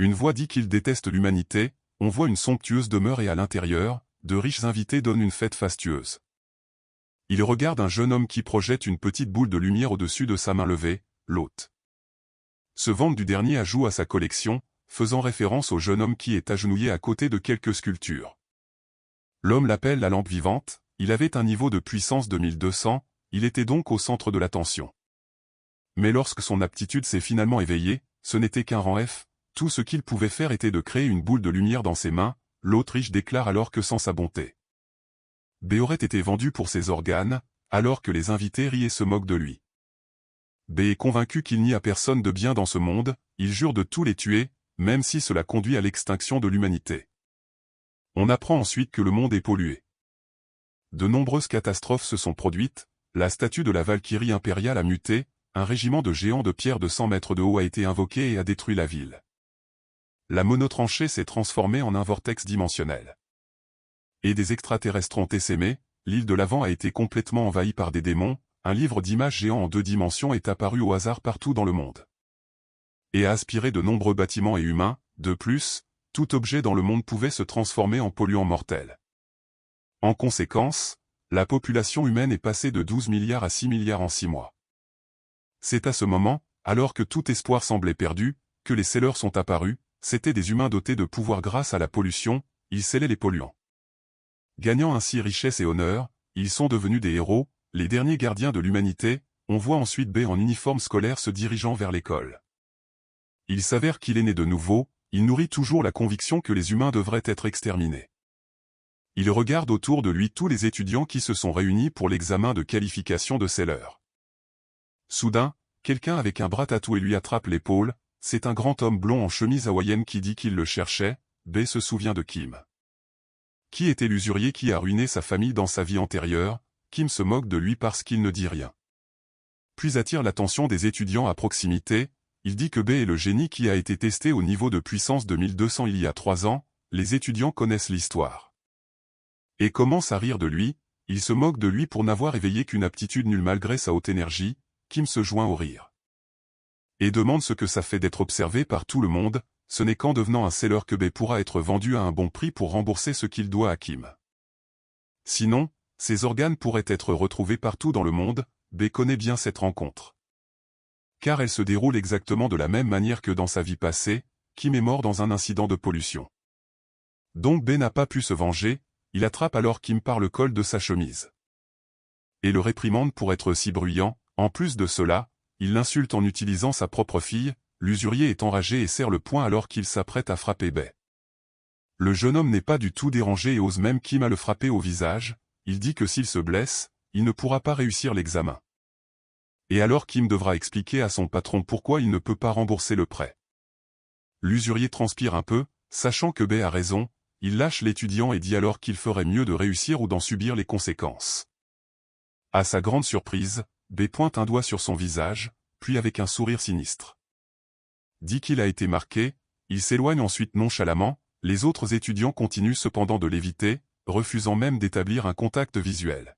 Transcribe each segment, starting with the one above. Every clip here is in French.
Une voix dit qu'il déteste l'humanité, on voit une somptueuse demeure et à l'intérieur, de riches invités donnent une fête fastueuse. Il regarde un jeune homme qui projette une petite boule de lumière au-dessus de sa main levée, l'hôte. Se vante du dernier ajout à sa collection, faisant référence au jeune homme qui est agenouillé à côté de quelques sculptures. L'homme l'appelle la lampe vivante, il avait un niveau de puissance de 1200, il était donc au centre de l'attention. Mais lorsque son aptitude s'est finalement éveillée, ce n'était qu'un rang F, tout ce qu'il pouvait faire était de créer une boule de lumière dans ses mains, l'Autriche déclare alors que sans sa bonté. B aurait été vendu pour ses organes, alors que les invités rient et se moquent de lui. B est convaincu qu'il n'y a personne de bien dans ce monde, il jure de tous les tuer, même si cela conduit à l'extinction de l'humanité. On apprend ensuite que le monde est pollué. De nombreuses catastrophes se sont produites, la statue de la Valkyrie impériale a muté, un régiment de géants de pierre de 100 mètres de haut a été invoqué et a détruit la ville. La monotranchée s'est transformée en un vortex dimensionnel. Et des extraterrestres ont essaimé, l'île de l'Avent a été complètement envahie par des démons, un livre d'images géant en 2 dimensions est apparu au hasard partout dans le monde. Et a aspiré de nombreux bâtiments et humains, de plus, tout objet dans le monde pouvait se transformer en polluant mortel. En conséquence, la population humaine est passée de 12 milliards à 6 milliards en 6 mois. C'est à ce moment, alors que tout espoir semblait perdu, que les Sellers sont apparus, c'étaient des humains dotés de pouvoir grâce à la pollution, ils scellaient les polluants. Gagnant ainsi richesse et honneur, ils sont devenus des héros, les derniers gardiens de l'humanité, on voit ensuite B en uniforme scolaire se dirigeant vers l'école. Il s'avère qu'il est né de nouveau, il nourrit toujours la conviction que les humains devraient être exterminés. Il regarde autour de lui tous les étudiants qui se sont réunis pour l'examen de qualification de Seller. Soudain, quelqu'un avec un bras tatoué lui attrape l'épaule, c'est un grand homme blond en chemise hawaïenne qui dit qu'il le cherchait, B se souvient de Kim. Qui était l'usurier qui a ruiné sa famille dans sa vie antérieure, Kim se moque de lui parce qu'il ne dit rien. Puis attire l'attention des étudiants à proximité, il dit que B est le génie qui a été testé au niveau de puissance de 1200 il y a 3 ans, les étudiants connaissent l'histoire. Et commence à rire de lui, il se moque de lui pour n'avoir éveillé qu'une aptitude nulle malgré sa haute énergie, Kim se joint au rire. Et demande ce que ça fait d'être observé par tout le monde, ce n'est qu'en devenant un seller que B pourra être vendu à un bon prix pour rembourser ce qu'il doit à Kim. Sinon, ses organes pourraient être retrouvés partout dans le monde, B connaît bien cette rencontre. Car elle se déroule exactement de la même manière que dans sa vie passée, Kim est mort dans un incident de pollution. Donc B n'a pas pu se venger, il attrape alors Kim par le col de sa chemise. Et le réprimande pour être si bruyant, en plus de cela, il l'insulte en utilisant sa propre fille, l'usurier est enragé et serre le poing alors qu'il s'apprête à frapper B. Le jeune homme n'est pas du tout dérangé et ose même Kim à le frapper au visage, il dit que s'il se blesse, il ne pourra pas réussir l'examen. Et alors Kim devra expliquer à son patron pourquoi il ne peut pas rembourser le prêt. L'usurier transpire un peu, sachant que B a raison, il lâche l'étudiant et dit alors qu'il ferait mieux de réussir ou d'en subir les conséquences. À sa grande surprise, B pointe un doigt sur son visage, puis avec un sourire sinistre. Dit qu'il a été marqué, il s'éloigne ensuite nonchalamment, les autres étudiants continuent cependant de l'éviter, refusant même d'établir un contact visuel.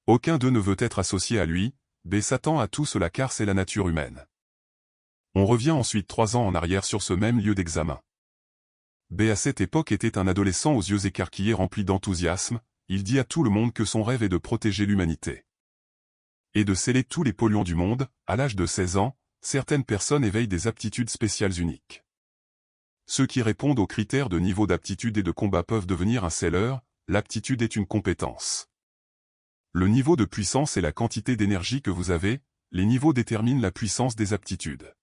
Aucun d'eux ne veut être associé à lui, B s'attend à tout cela car c'est la nature humaine. On revient ensuite 3 ans en arrière sur ce même lieu d'examen. B à cette époque était un adolescent aux yeux écarquillés rempli d'enthousiasme, il dit à tout le monde que son rêve est de protéger l'humanité. Et de sceller tous les polluants du monde, à l'âge de 16 ans, certaines personnes éveillent des aptitudes spéciales uniques. Ceux qui répondent aux critères de niveau d'aptitude et de combat peuvent devenir un seller, l'aptitude est une compétence. Le niveau de puissance et la quantité d'énergie que vous avez, les niveaux déterminent la puissance des aptitudes.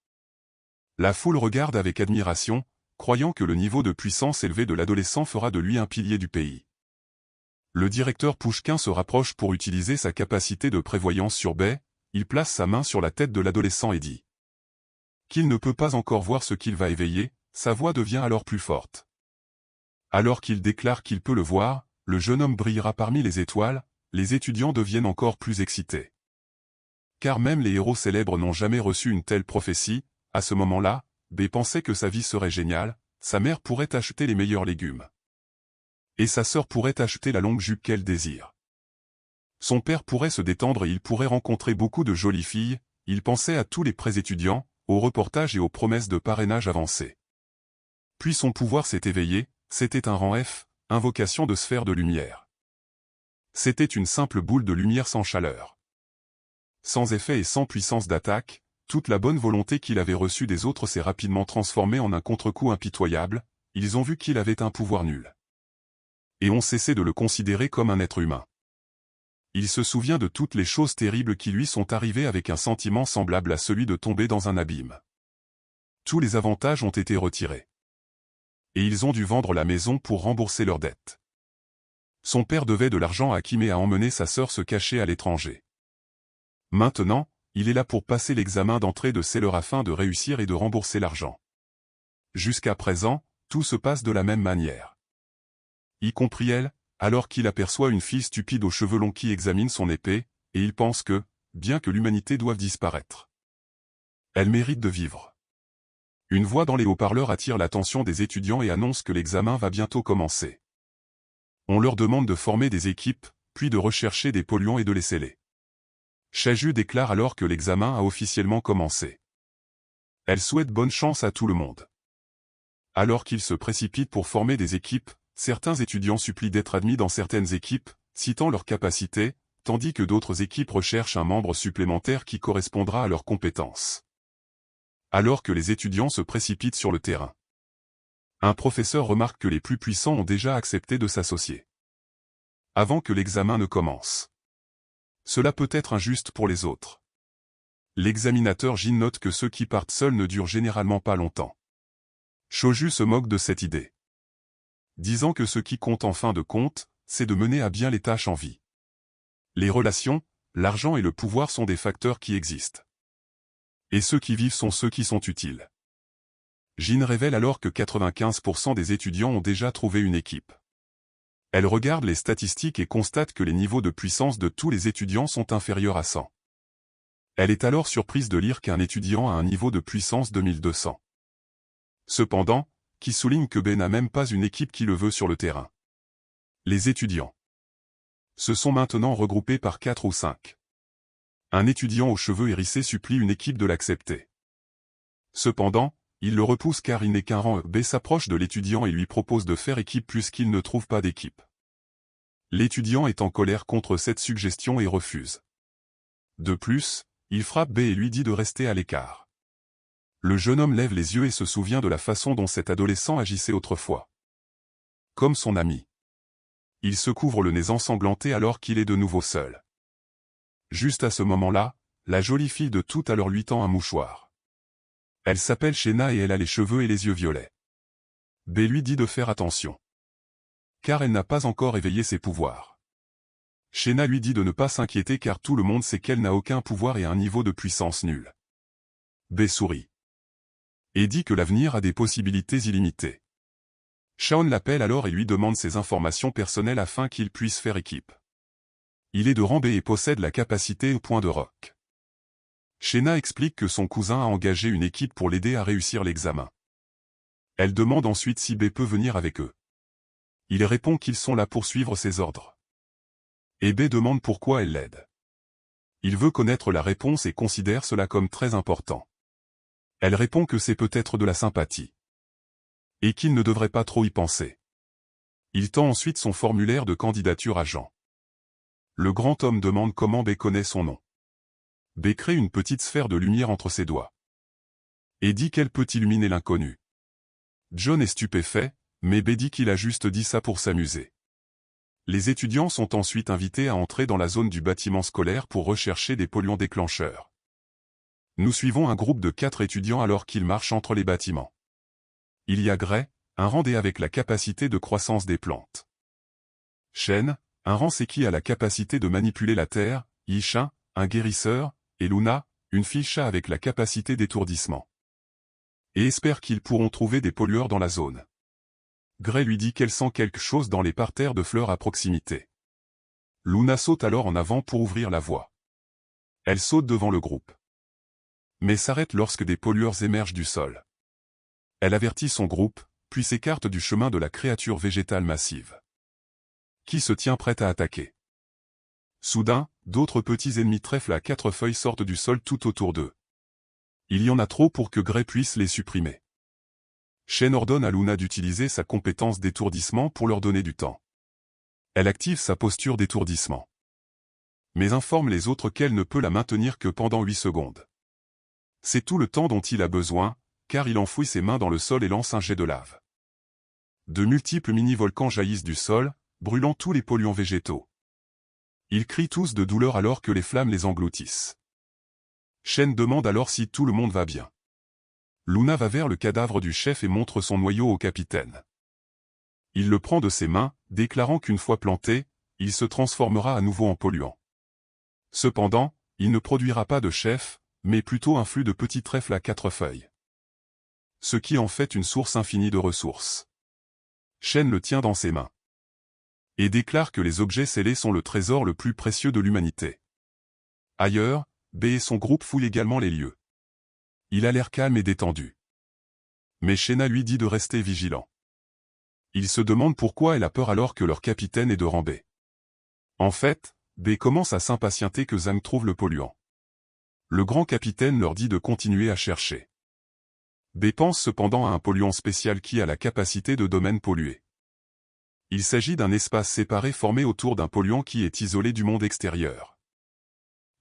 La foule regarde avec admiration, croyant que le niveau de puissance élevé de l'adolescent fera de lui un pilier du pays. Le directeur Pouchkin se rapproche pour utiliser sa capacité de prévoyance sur B, il place sa main sur la tête de l'adolescent et dit qu'il ne peut pas encore voir ce qu'il va éveiller, sa voix devient alors plus forte. Alors qu'il déclare qu'il peut le voir, le jeune homme brillera parmi les étoiles, les étudiants deviennent encore plus excités. Car même les héros célèbres n'ont jamais reçu une telle prophétie, à ce moment-là, B pensait que sa vie serait géniale, sa mère pourrait acheter les meilleurs légumes. Et sa sœur pourrait acheter la longue jupe qu'elle désire. Son père pourrait se détendre et il pourrait rencontrer beaucoup de jolies filles, il pensait à tous les prêts étudiants, aux reportages et aux promesses de parrainage avancés. Puis son pouvoir s'est éveillé, c'était un rang F, invocation de sphère de lumière. C'était une simple boule de lumière sans chaleur. Sans effet et sans puissance d'attaque, toute la bonne volonté qu'il avait reçue des autres s'est rapidement transformée en un contre-coup impitoyable, ils ont vu qu'il avait un pouvoir nul. Et ont cessé de le considérer comme un être humain. Il se souvient de toutes les choses terribles qui lui sont arrivées avec un sentiment semblable à celui de tomber dans un abîme. Tous les avantages ont été retirés. Et ils ont dû vendre la maison pour rembourser leurs dettes. Son père devait de l'argent à Kim et a emmené sa sœur se cacher à l'étranger. Maintenant, il est là pour passer l'examen d'entrée de Sailor afin de réussir et de rembourser l'argent. Jusqu'à présent, tout se passe de la même manière. Y compris elle, alors qu'il aperçoit une fille stupide aux cheveux longs qui examine son épée, et il pense que, bien que l'humanité doive disparaître, elle mérite de vivre. Une voix dans les haut-parleurs attire l'attention des étudiants et annonce que l'examen va bientôt commencer. On leur demande de former des équipes, puis de rechercher des polluants et de les sceller. Shaju déclare alors que l'examen a officiellement commencé. Elle souhaite bonne chance à tout le monde. Alors qu'ils se précipitent pour former des équipes, certains étudiants supplient d'être admis dans certaines équipes, citant leurs capacités, tandis que d'autres équipes recherchent un membre supplémentaire qui correspondra à leurs compétences. Alors que les étudiants se précipitent sur le terrain, un professeur remarque que les plus puissants ont déjà accepté de s'associer. Avant que l'examen ne commence. Cela peut être injuste pour les autres. L'examinateur Jin note que ceux qui partent seuls ne durent généralement pas longtemps. Shoju se moque de cette idée, disant que ce qui compte en fin de compte, c'est de mener à bien les tâches en vie. Les relations, l'argent et le pouvoir sont des facteurs qui existent. Et ceux qui vivent sont ceux qui sont utiles. Jin révèle alors que 95% des étudiants ont déjà trouvé une équipe. Elle regarde les statistiques et constate que les niveaux de puissance de tous les étudiants sont inférieurs à 100. Elle est alors surprise de lire qu'un étudiant a un niveau de puissance de 1200. Cependant, qui souligne que B n'a même pas une équipe qui le veut sur le terrain. Les étudiants se sont maintenant regroupés par 4 ou 5. Un étudiant aux cheveux hérissés supplie une équipe de l'accepter. Cependant, il le repousse car il n'est qu'un rang. B s'approche de l'étudiant et lui propose de faire équipe puisqu'il ne trouve pas d'équipe. L'étudiant est en colère contre cette suggestion et refuse. De plus, il frappe B et lui dit de rester à l'écart. Le jeune homme lève les yeux et se souvient de la façon dont cet adolescent agissait autrefois. Comme son ami. Il se couvre le nez ensanglanté alors qu'il est de nouveau seul. Juste à ce moment-là, la jolie fille de tout à l'heure lui tend un mouchoir. Elle s'appelle Shena et elle a les cheveux et les yeux violets. B lui dit de faire attention. Car elle n'a pas encore éveillé ses pouvoirs. Shena lui dit de ne pas s'inquiéter car tout le monde sait qu'elle n'a aucun pouvoir et un niveau de puissance nul. B sourit. Et dit que l'avenir a des possibilités illimitées. Shaon l'appelle alors et lui demande ses informations personnelles afin qu'il puisse faire équipe. Il est de rang B et possède la capacité au point de roc. Shena explique que son cousin a engagé une équipe pour l'aider à réussir l'examen. Elle demande ensuite si B peut venir avec eux. Il répond qu'ils sont là pour suivre ses ordres. Et B demande pourquoi elle l'aide. Il veut connaître la réponse et considère cela comme très important. Elle répond que c'est peut-être de la sympathie. Et qu'il ne devrait pas trop y penser. Il tend ensuite son formulaire de candidature à Jean. Le grand homme demande comment B connaît son nom. B crée une petite sphère de lumière entre ses doigts. Et dit qu'elle peut illuminer l'inconnu. John est stupéfait, mais B dit qu'il a juste dit ça pour s'amuser. Les étudiants sont ensuite invités à entrer dans la zone du bâtiment scolaire pour rechercher des polluants déclencheurs. Nous suivons un groupe de 4 étudiants alors qu'ils marchent entre les bâtiments. Il y a Gray, un rang D avec la capacité de croissance des plantes. Shen, un rang C qui a la capacité de manipuler la terre, Yishin, un guérisseur, et Luna, une fille chat avec la capacité d'étourdissement. Et espère qu'ils pourront trouver des pollueurs dans la zone. Gray lui dit qu'elle sent quelque chose dans les parterres de fleurs à proximité. Luna saute alors en avant pour ouvrir la voie. Elle saute devant le groupe. Mais s'arrête lorsque des pollueurs émergent du sol. Elle avertit son groupe, puis s'écarte du chemin de la créature végétale massive, qui se tient prête à attaquer. Soudain, d'autres petits ennemis trèfles à 4 feuilles sortent du sol tout autour d'eux. Il y en a trop pour que Gray puisse les supprimer. Shen ordonne à Luna d'utiliser sa compétence d'étourdissement pour leur donner du temps. Elle active sa posture d'étourdissement, mais informe les autres qu'elle ne peut la maintenir que pendant 8 secondes. C'est tout le temps dont il a besoin, car il enfouit ses mains dans le sol et lance un jet de lave. De multiples mini-volcans jaillissent du sol, brûlant tous les polluants végétaux. Ils crient tous de douleur alors que les flammes les engloutissent. Shen demande alors si tout le monde va bien. Luna va vers le cadavre du chef et montre son noyau au capitaine. Il le prend de ses mains, déclarant qu'une fois planté, il se transformera à nouveau en polluant. Cependant, il ne produira pas de chef, mais plutôt un flux de petits trèfles à 4 feuilles. Ce qui en fait une source infinie de ressources. Shen le tient dans ses mains et déclare que les objets scellés sont le trésor le plus précieux de l'humanité. Ailleurs, B et son groupe fouillent également les lieux. Il a l'air calme et détendu. Mais Shena lui dit de rester vigilant. Il se demande pourquoi elle a peur alors que leur capitaine est de rang B. En fait, B commence à s'impatienter que Zhang trouve le polluant. Le grand capitaine leur dit de continuer à chercher. B pense cependant à un polluant spécial qui a la capacité de domaine pollué. Il s'agit d'un espace séparé formé autour d'un polluant qui est isolé du monde extérieur.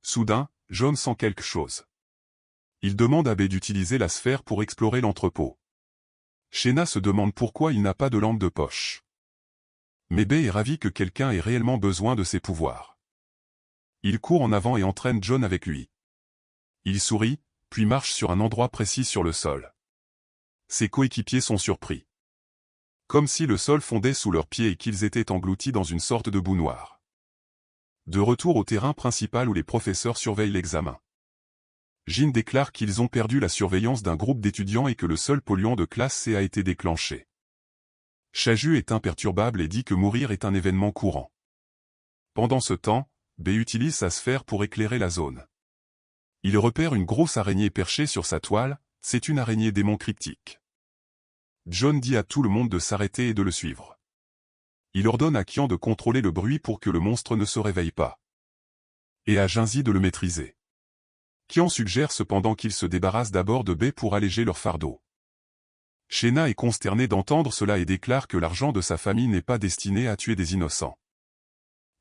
Soudain, John sent quelque chose. Il demande à B d'utiliser la sphère pour explorer l'entrepôt. Shena se demande pourquoi il n'a pas de lampe de poche. Mais B est ravi que quelqu'un ait réellement besoin de ses pouvoirs. Il court en avant et entraîne John avec lui. Il sourit, puis marche sur un endroit précis sur le sol. Ses coéquipiers sont surpris. Comme si le sol fondait sous leurs pieds et qu'ils étaient engloutis dans une sorte de boue noire. De retour au terrain principal où les professeurs surveillent l'examen. Jin déclare qu'ils ont perdu la surveillance d'un groupe d'étudiants et que le seul polluant de classe C a été déclenché. Shaju est imperturbable et dit que mourir est un événement courant. Pendant ce temps, B utilise sa sphère pour éclairer la zone. Il repère une grosse araignée perchée sur sa toile, c'est une araignée démon cryptique. John dit à tout le monde de s'arrêter et de le suivre. Il ordonne à Qian de contrôler le bruit pour que le monstre ne se réveille pas. Et à Jinzi de le maîtriser. Qian suggère cependant qu'ils se débarrassent d'abord de B pour alléger leur fardeau. Shena est consternée d'entendre cela et déclare que l'argent de sa famille n'est pas destiné à tuer des innocents.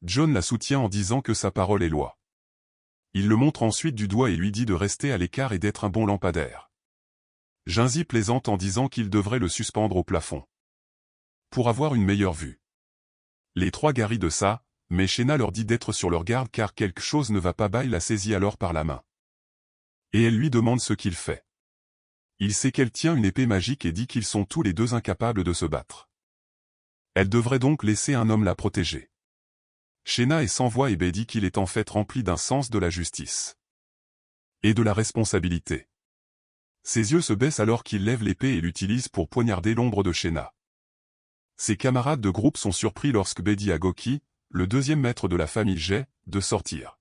John la soutient en disant que sa parole est loi. Il le montre ensuite du doigt et lui dit de rester à l'écart et d'être un bon lampadaire. Jinzi plaisante en disant qu'il devrait le suspendre au plafond. Pour avoir une meilleure vue. Les trois garient de ça, mais Shena leur dit d'être sur leur garde car quelque chose ne va pas. Bai la saisit alors par la main. Et elle lui demande ce qu'il fait. Il sait qu'elle tient une épée magique et dit qu'ils sont tous les deux incapables de se battre. Elle devrait donc laisser un homme la protéger. Shena est sans voix et Bai dit qu'il est en fait rempli d'un sens de la justice. Et de la responsabilité. Ses yeux se baissent alors qu'il lève l'épée et l'utilise pour poignarder l'ombre de Shena. Ses camarades de groupe sont surpris lorsque Bai dit à Goki, le deuxième maître de la famille Jai, de sortir.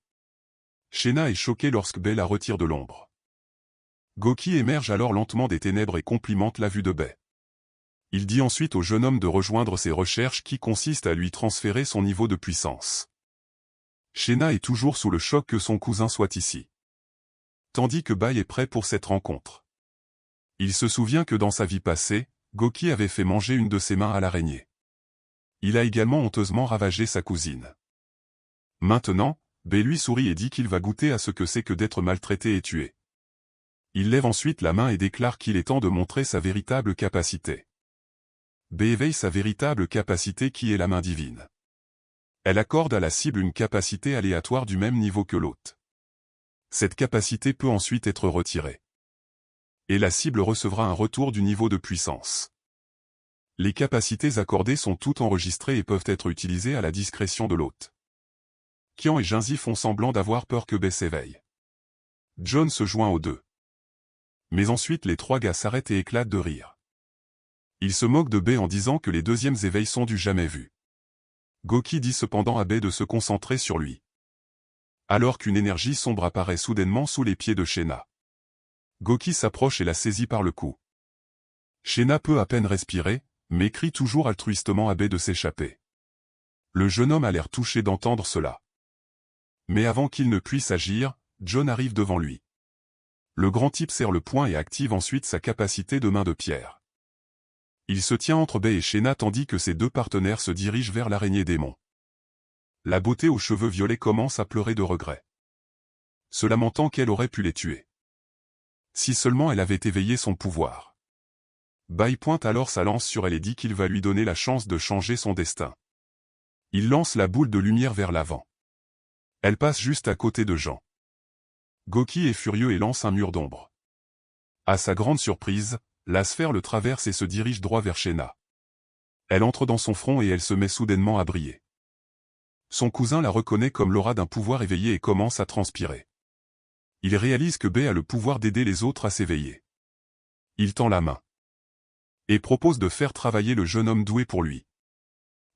Shena est choquée lorsque Bai la retire de l'ombre. Goki émerge alors lentement des ténèbres et complimente la vue de Bai. Il dit ensuite au jeune homme de rejoindre ses recherches qui consistent à lui transférer son niveau de puissance. Shena est toujours sous le choc que son cousin soit ici. Tandis que Bai est prêt pour cette rencontre. Il se souvient que dans sa vie passée, Goki avait fait manger une de ses mains à l'araignée. Il a également honteusement ravagé sa cousine. Maintenant, Bai lui sourit et dit qu'il va goûter à ce que c'est que d'être maltraité et tué. Il lève ensuite la main et déclare qu'il est temps de montrer sa véritable capacité. Bai éveille sa véritable capacité qui est la main divine. Elle accorde à la cible une capacité aléatoire du même niveau que l'hôte. Cette capacité peut ensuite être retirée. Et la cible recevra un retour du niveau de puissance. Les capacités accordées sont toutes enregistrées et peuvent être utilisées à la discrétion de l'hôte. Qian et Jinzi font semblant d'avoir peur que Bai s'éveille. John se joint aux deux. Mais ensuite les trois gars s'arrêtent et éclatent de rire. Ils se moquent de Bai en disant que les deuxièmes éveils sont du jamais vu. Goki dit cependant à Bai de se concentrer sur lui. Alors qu'une énergie sombre apparaît soudainement sous les pieds de Shena. Goki s'approche et la saisit par le cou. Shena peut à peine respirer, mais crie toujours altruistement à Bai de s'échapper. Le jeune homme a l'air touché d'entendre cela. Mais avant qu'il ne puisse agir, John arrive devant lui. Le grand type serre le poing et active ensuite sa capacité de main de pierre. Il se tient entre Bae et Shena tandis que ses deux partenaires se dirigent vers l'araignée démon. La beauté aux cheveux violets commence à pleurer de regret, se lamentant qu'elle aurait pu les tuer. Si seulement elle avait éveillé son pouvoir. Bai pointe alors sa lance sur elle et dit qu'il va lui donner la chance de changer son destin. Il lance la boule de lumière vers l'avant. Elle passe juste à côté de Jean. Goki est furieux et lance un mur d'ombre. À sa grande surprise, la sphère le traverse et se dirige droit vers Shena. Elle entre dans son front et elle se met soudainement à briller. Son cousin la reconnaît comme l'aura d'un pouvoir éveillé et commence à transpirer. Il réalise que Bae a le pouvoir d'aider les autres à s'éveiller. Il tend la main et propose de faire travailler le jeune homme doué pour lui.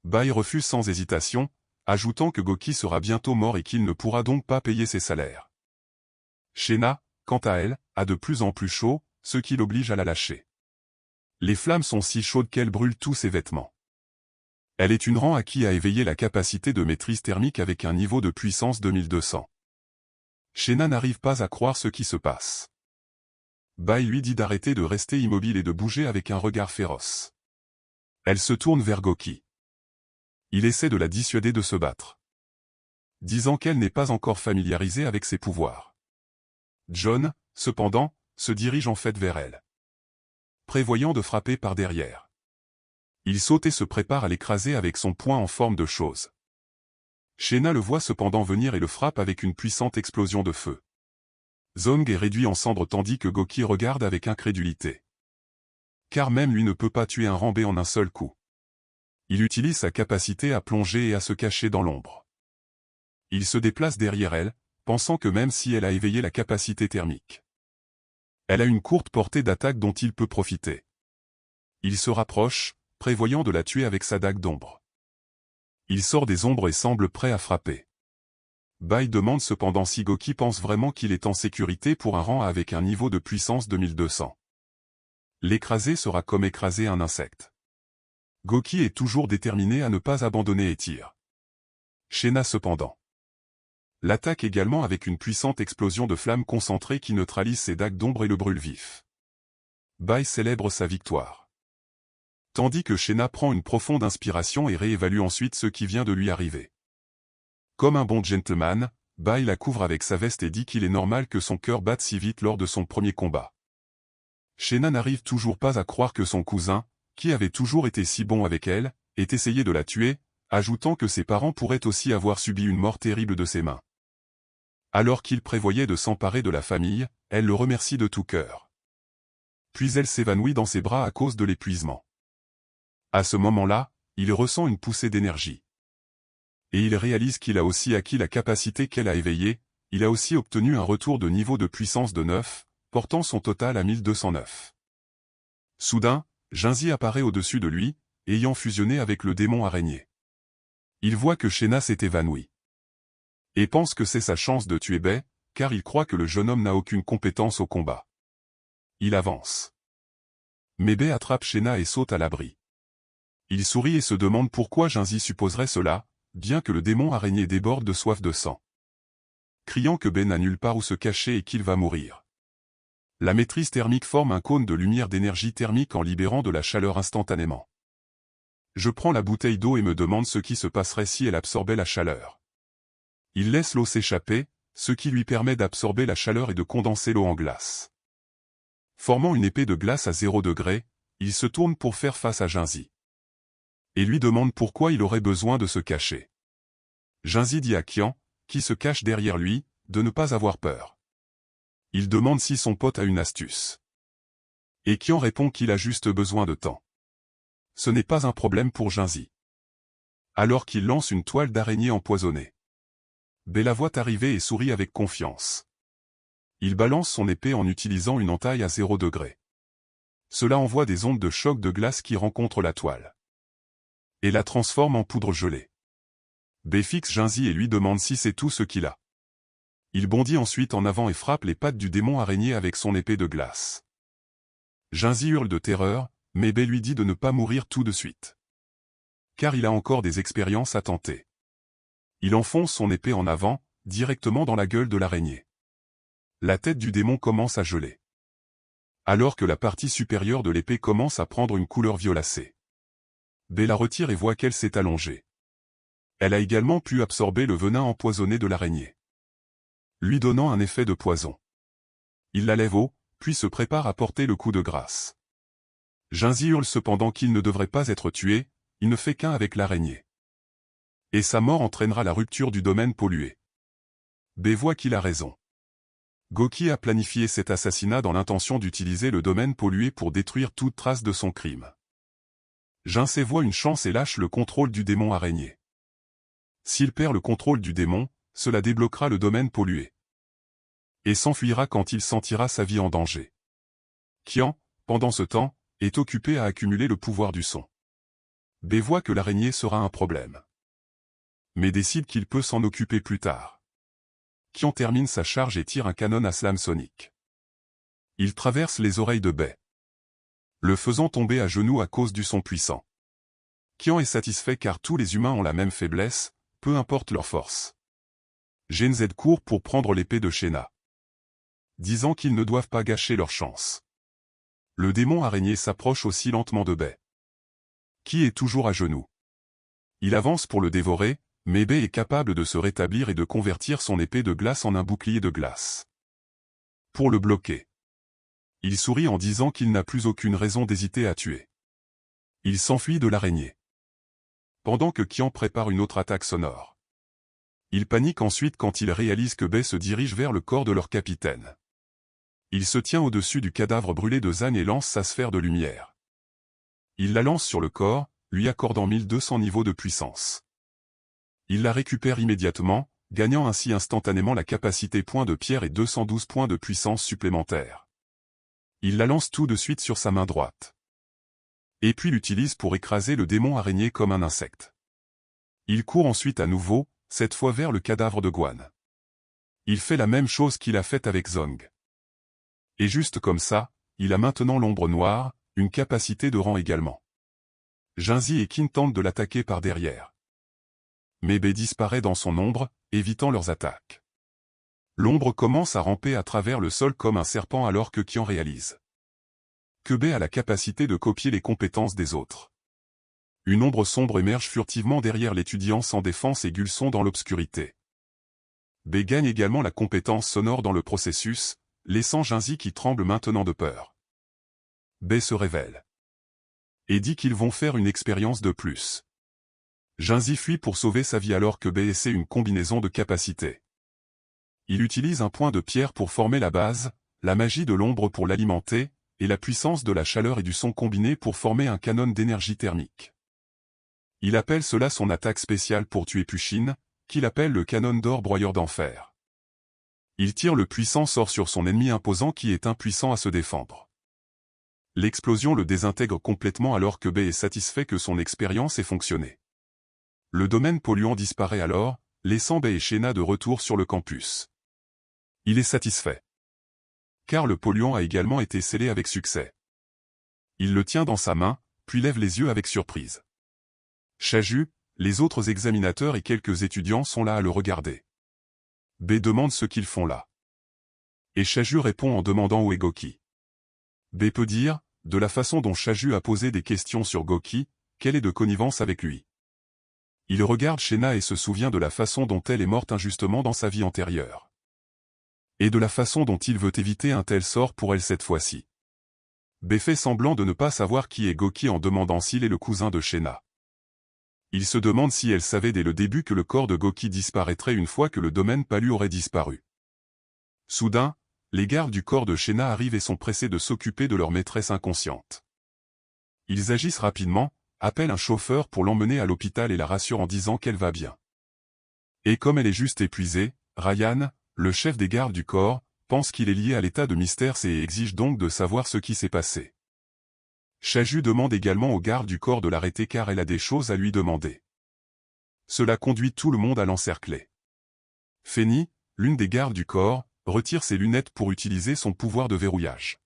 Bai refuse sans hésitation, ajoutant que Goki sera bientôt mort et qu'il ne pourra donc pas payer ses salaires. Shena, quant à elle, a de plus en plus chaud, ce qui l'oblige à la lâcher. Les flammes sont si chaudes qu'elles brûlent tous ses vêtements. Elle est une rang à qui a éveillé la capacité de maîtrise thermique avec un niveau de puissance 2200. Shena n'arrive pas à croire ce qui se passe. Bai lui dit d'arrêter de rester immobile et de bouger avec un regard féroce. Elle se tourne vers Goki. Il essaie de la dissuader de se battre, disant qu'elle n'est pas encore familiarisée avec ses pouvoirs. John, cependant, se dirige en fait vers elle, prévoyant de frapper par derrière. Il saute et se prépare à l'écraser avec son poing en forme de chose. Shena le voit cependant venir et le frappe avec une puissante explosion de feu. Zong est réduit en cendres tandis que Goki regarde avec incrédulité. Car même lui ne peut pas tuer un Rambé en un seul coup. Il utilise sa capacité à plonger et à se cacher dans l'ombre. Il se déplace derrière elle, pensant que même si elle a éveillé la capacité thermique, elle a une courte portée d'attaque dont il peut profiter. Il se rapproche, prévoyant de la tuer avec sa dague d'ombre. Il sort des ombres et semble prêt à frapper. Bai demande cependant si Goki pense vraiment qu'il est en sécurité pour un rang avec un niveau de puissance 2200. L'écraser sera comme écraser un insecte. Goki est toujours déterminé à ne pas abandonner et tire. Shena cependant l'attaque également avec une puissante explosion de flammes concentrées qui neutralise ses dagues d'ombre et le brûle vif. Bai célèbre sa victoire, tandis que Shena prend une profonde inspiration et réévalue ensuite ce qui vient de lui arriver. Comme un bon gentleman, Bai la couvre avec sa veste et dit qu'il est normal que son cœur batte si vite lors de son premier combat. Shena n'arrive toujours pas à croire que son cousin, qui avait toujours été si bon avec elle, ait essayé de la tuer, ajoutant que ses parents pourraient aussi avoir subi une mort terrible de ses mains. Alors qu'il prévoyait de s'emparer de la famille, elle le remercie de tout cœur. Puis elle s'évanouit dans ses bras à cause de l'épuisement. À ce moment-là, il ressent une poussée d'énergie. Et il réalise qu'il a aussi acquis la capacité qu'elle a éveillée, il a aussi obtenu un retour de niveau de puissance de 9, portant son total à 1209. Soudain, Jinzi apparaît au-dessus de lui, ayant fusionné avec le démon araignée. Il voit que Shena s'est évanouie. Et pense que c'est sa chance de tuer Bai, car il croit que le jeune homme n'a aucune compétence au combat. Il avance. Mais Bai attrape Shena et saute à l'abri. Il sourit et se demande pourquoi Jinzi supposerait cela, bien que le démon araignée déborde de soif de sang. Criant que Bai n'a nulle part où se cacher et qu'il va mourir. La maîtrise thermique forme un cône de lumière d'énergie thermique en libérant de la chaleur instantanément. Je prends la bouteille d'eau et me demande ce qui se passerait si elle absorbait la chaleur. Il laisse l'eau s'échapper, ce qui lui permet d'absorber la chaleur et de condenser l'eau en glace. Formant une épée de glace à 0 degré, il se tourne pour faire face à Jinzi. Et lui demande pourquoi il aurait besoin de se cacher. Jinzi dit à Qian, qui se cache derrière lui, de ne pas avoir peur. Il demande si son pote a une astuce. Et Qian répond qu'il a juste besoin de temps. Ce n'est pas un problème pour Jinzi. Alors qu'il lance une toile d'araignée empoisonnée. Bai la voit arriver et sourit avec confiance. Il balance son épée en utilisant une entaille à 0 degré. Cela envoie des ondes de choc de glace qui rencontrent la toile. Et la transforme en poudre gelée. Bai fixe Jinzi et lui demande si c'est tout ce qu'il a. Il bondit ensuite en avant et frappe les pattes du démon araignée avec son épée de glace. Jinzi hurle de terreur, mais Bai lui dit de ne pas mourir tout de suite. Car il a encore des expériences à tenter. Il enfonce son épée en avant, directement dans la gueule de l'araignée. La tête du démon commence à geler. alors que la partie supérieure de l'épée commence à prendre une couleur violacée. B la retire et voit qu'elle s'est allongée. Elle a également pu absorber le venin empoisonné de l'araignée, lui donnant un effet de poison. Il la lève haut, puis se prépare à porter le coup de grâce. Jinzi hurle cependant qu'il ne devrait pas être tué, il ne fait qu'un avec l'araignée. Et sa mort entraînera la rupture du domaine pollué. B voit qu'il a raison. Goki a planifié cet assassinat dans l'intention d'utiliser le domaine pollué pour détruire toute trace de son crime. Jinsei voit une chance et lâche le contrôle du démon araignée. S'il perd le contrôle du démon, cela débloquera le domaine pollué. Et s'enfuira quand il sentira sa vie en danger. Qian, pendant ce temps, est occupé à accumuler le pouvoir du son. B voit que l'araignée sera un problème, mais décide qu'il peut s'en occuper plus tard. Qian termine sa charge et tire un canon à slam sonique. Il traverse les oreilles de Bei, le faisant tomber à genoux à cause du son puissant. Qian est satisfait car tous les humains ont la même faiblesse, peu importe leur force. Gen Z court pour prendre l'épée de Shena, disant qu'ils ne doivent pas gâcher leur chance. Le démon araignée s'approche aussi lentement de Bei, qui est toujours à genoux. Il avance pour le dévorer, mais Bei est capable de se rétablir et de convertir son épée de glace en un bouclier de glace. Pour le bloquer, il sourit en disant qu'il n'a plus aucune raison d'hésiter à tuer. Il s'enfuit de l'araignée, pendant que Qian prépare une autre attaque sonore. Il panique ensuite quand il réalise que Bei se dirige vers le corps de leur capitaine. Il se tient au-dessus du cadavre brûlé de Zan et lance sa sphère de lumière. Il la lance sur le corps, lui accordant 1200 niveaux de puissance. Il la récupère immédiatement, gagnant ainsi instantanément la capacité point de pierre et 212 points de puissance supplémentaires. Il la lance tout de suite sur sa main droite. Et puis l'utilise pour écraser le démon araignée comme un insecte. Il court ensuite à nouveau, cette fois vers le cadavre de Guan. Il fait la même chose qu'il a faite avec Zong. Et juste comme ça, il a maintenant l'ombre noire, une capacité de rang également. Jinzi et Qin tentent de l'attaquer par derrière, mais Bei disparaît dans son ombre, évitant leurs attaques. L'ombre commence à ramper à travers le sol comme un serpent alors que Qian réalise que Bei a la capacité de copier les compétences des autres. Une ombre sombre émerge furtivement derrière l'étudiant sans défense et Gulson dans l'obscurité. Bei gagne également la compétence sonore dans le processus, laissant Jinzi qui tremble maintenant de peur. Bei se révèle et dit qu'ils vont faire une expérience de plus. Jinzi fuit pour sauver sa vie alors que Bei essaie une combinaison de capacités. Il utilise un point de pierre pour former la base, la magie de l'ombre pour l'alimenter, et la puissance de la chaleur et du son combiné pour former un canon d'énergie thermique. Il appelle cela son attaque spéciale pour tuer Pushine, qu'il appelle le canon d'or broyeur d'enfer. Il tire le puissant sort sur son ennemi imposant qui est impuissant à se défendre. L'explosion le désintègre complètement alors que Bei est satisfait que son expérience ait fonctionné. Le domaine polluant disparaît alors, laissant Bei et Shena de retour sur le campus. Il est satisfait, car le polluant a également été scellé avec succès. Il le tient dans sa main, puis lève les yeux avec surprise. Shaju, les autres examinateurs et quelques étudiants sont là à le regarder. Bei demande ce qu'ils font là. Et Shaju répond en demandant où est Goki. Bei peut dire, de la façon dont Shaju a posé des questions sur Goki, qu'elle est de connivence avec lui. Il regarde Shena et se souvient de la façon dont elle est morte injustement dans sa vie antérieure. Et de la façon dont il veut éviter un tel sort pour elle cette fois-ci. Bei fait semblant de ne pas savoir qui est Goki en demandant s'il est le cousin de Shena. Il se demande si elle savait dès le début que le corps de Goki disparaîtrait une fois que le domaine palu aurait disparu. Soudain, les gardes du corps de Shena arrivent et sont pressés de s'occuper de leur maîtresse inconsciente. Ils agissent rapidement, appellent un chauffeur pour l'emmener à l'hôpital et la rassurent en disant qu'elle va bien. Et comme elle est juste épuisée, Ryan, le chef des gardes du corps, pense qu'il est lié à l'état de mystère et exige donc de savoir ce qui s'est passé. Shaju demande également aux gardes du corps de l'arrêter car elle a des choses à lui demander. Cela conduit tout le monde à l'encercler. Feni, l'une des gardes du corps, retire ses lunettes pour utiliser son pouvoir de verrouillage.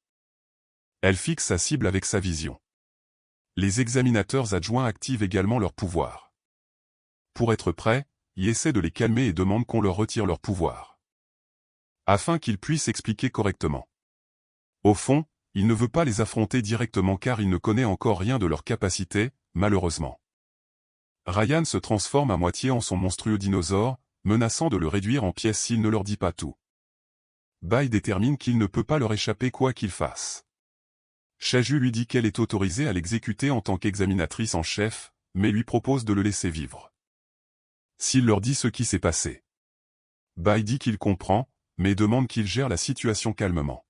Elle fixe sa cible avec sa vision. Les examinateurs adjoints activent également leur pouvoir. Pour être prêts, ils essaient de les calmer et demandent qu'on leur retire leur pouvoir, afin qu'ils puissent expliquer correctement. Au fond, il ne veut pas les affronter directement car il ne connaît encore rien de leurs capacités, malheureusement. Ryan se transforme à moitié en son monstrueux dinosaure, menaçant de le réduire en pièces s'il ne leur dit pas tout. Bai détermine qu'il ne peut pas leur échapper quoi qu'il fasse. Shaju lui dit qu'elle est autorisée à l'exécuter en tant qu'examinatrice en chef, mais lui propose de le laisser vivre. S'il leur dit ce qui s'est passé. Bai dit qu'il comprend, mais demande qu'il gère la situation calmement.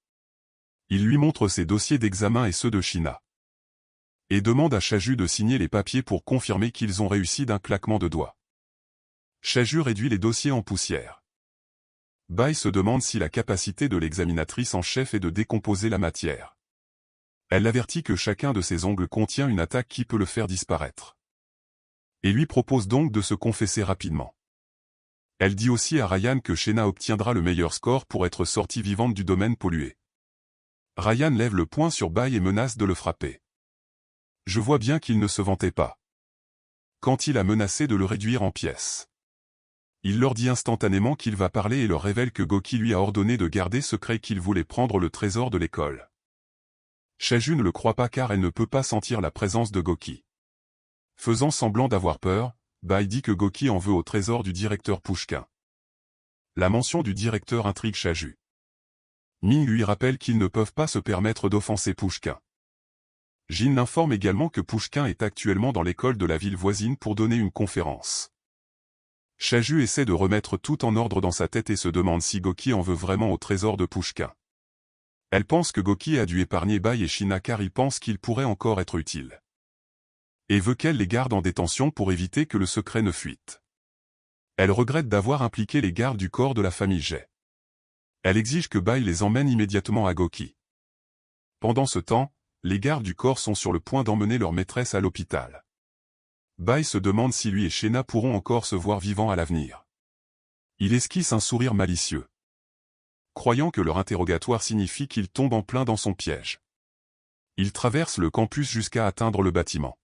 Il lui montre ses dossiers d'examen et ceux de Shina. Et demande à Shaju de signer les papiers pour confirmer qu'ils ont réussi d'un claquement de doigts. Shaju réduit les dossiers en poussière. Bai se demande si la capacité de l'examinatrice en chef est de décomposer la matière. Elle l'avertit que chacun de ses ongles contient une attaque qui peut le faire disparaître. Et lui propose donc de se confesser rapidement. Elle dit aussi à Ryan que Shena obtiendra le meilleur score pour être sortie vivante du domaine pollué. Ryan lève le poing sur Bai et menace de le frapper. Je vois bien qu'il ne se vantait pas. Quand il a menacé de le réduire en pièces. Il leur dit instantanément qu'il va parler et leur révèle que Goki lui a ordonné de garder secret qu'il voulait prendre le trésor de l'école. Shaju ne le croit pas car elle ne peut pas sentir la présence de Goki. Faisant semblant d'avoir peur, Bai dit que Goki en veut au trésor du directeur Pushkin. La mention du directeur intrigue Shaju. Ming lui rappelle qu'ils ne peuvent pas se permettre d'offenser Pushkin. Jin informe également que Pushkin est actuellement dans l'école de la ville voisine pour donner une conférence. Shaju essaie de remettre tout en ordre dans sa tête et se demande si Goki en veut vraiment au trésor de Pushkin. Elle pense que Goki a dû épargner Bai et Shina car il pense qu'il pourrait encore être utile. Et veut qu'elle les garde en détention pour éviter que le secret ne fuite. Elle regrette d'avoir impliqué les gardes du corps de la famille Jay. Elle exige que Bai les emmène immédiatement à Goki. Pendant ce temps, les gardes du corps sont sur le point d'emmener leur maîtresse à l'hôpital. Bai se demande si lui et Shena pourront encore se voir vivants à l'avenir. Il esquisse un sourire malicieux. Croyant que leur interrogatoire signifie qu'il tombe en plein dans son piège. Il traverse le campus jusqu'à atteindre le bâtiment.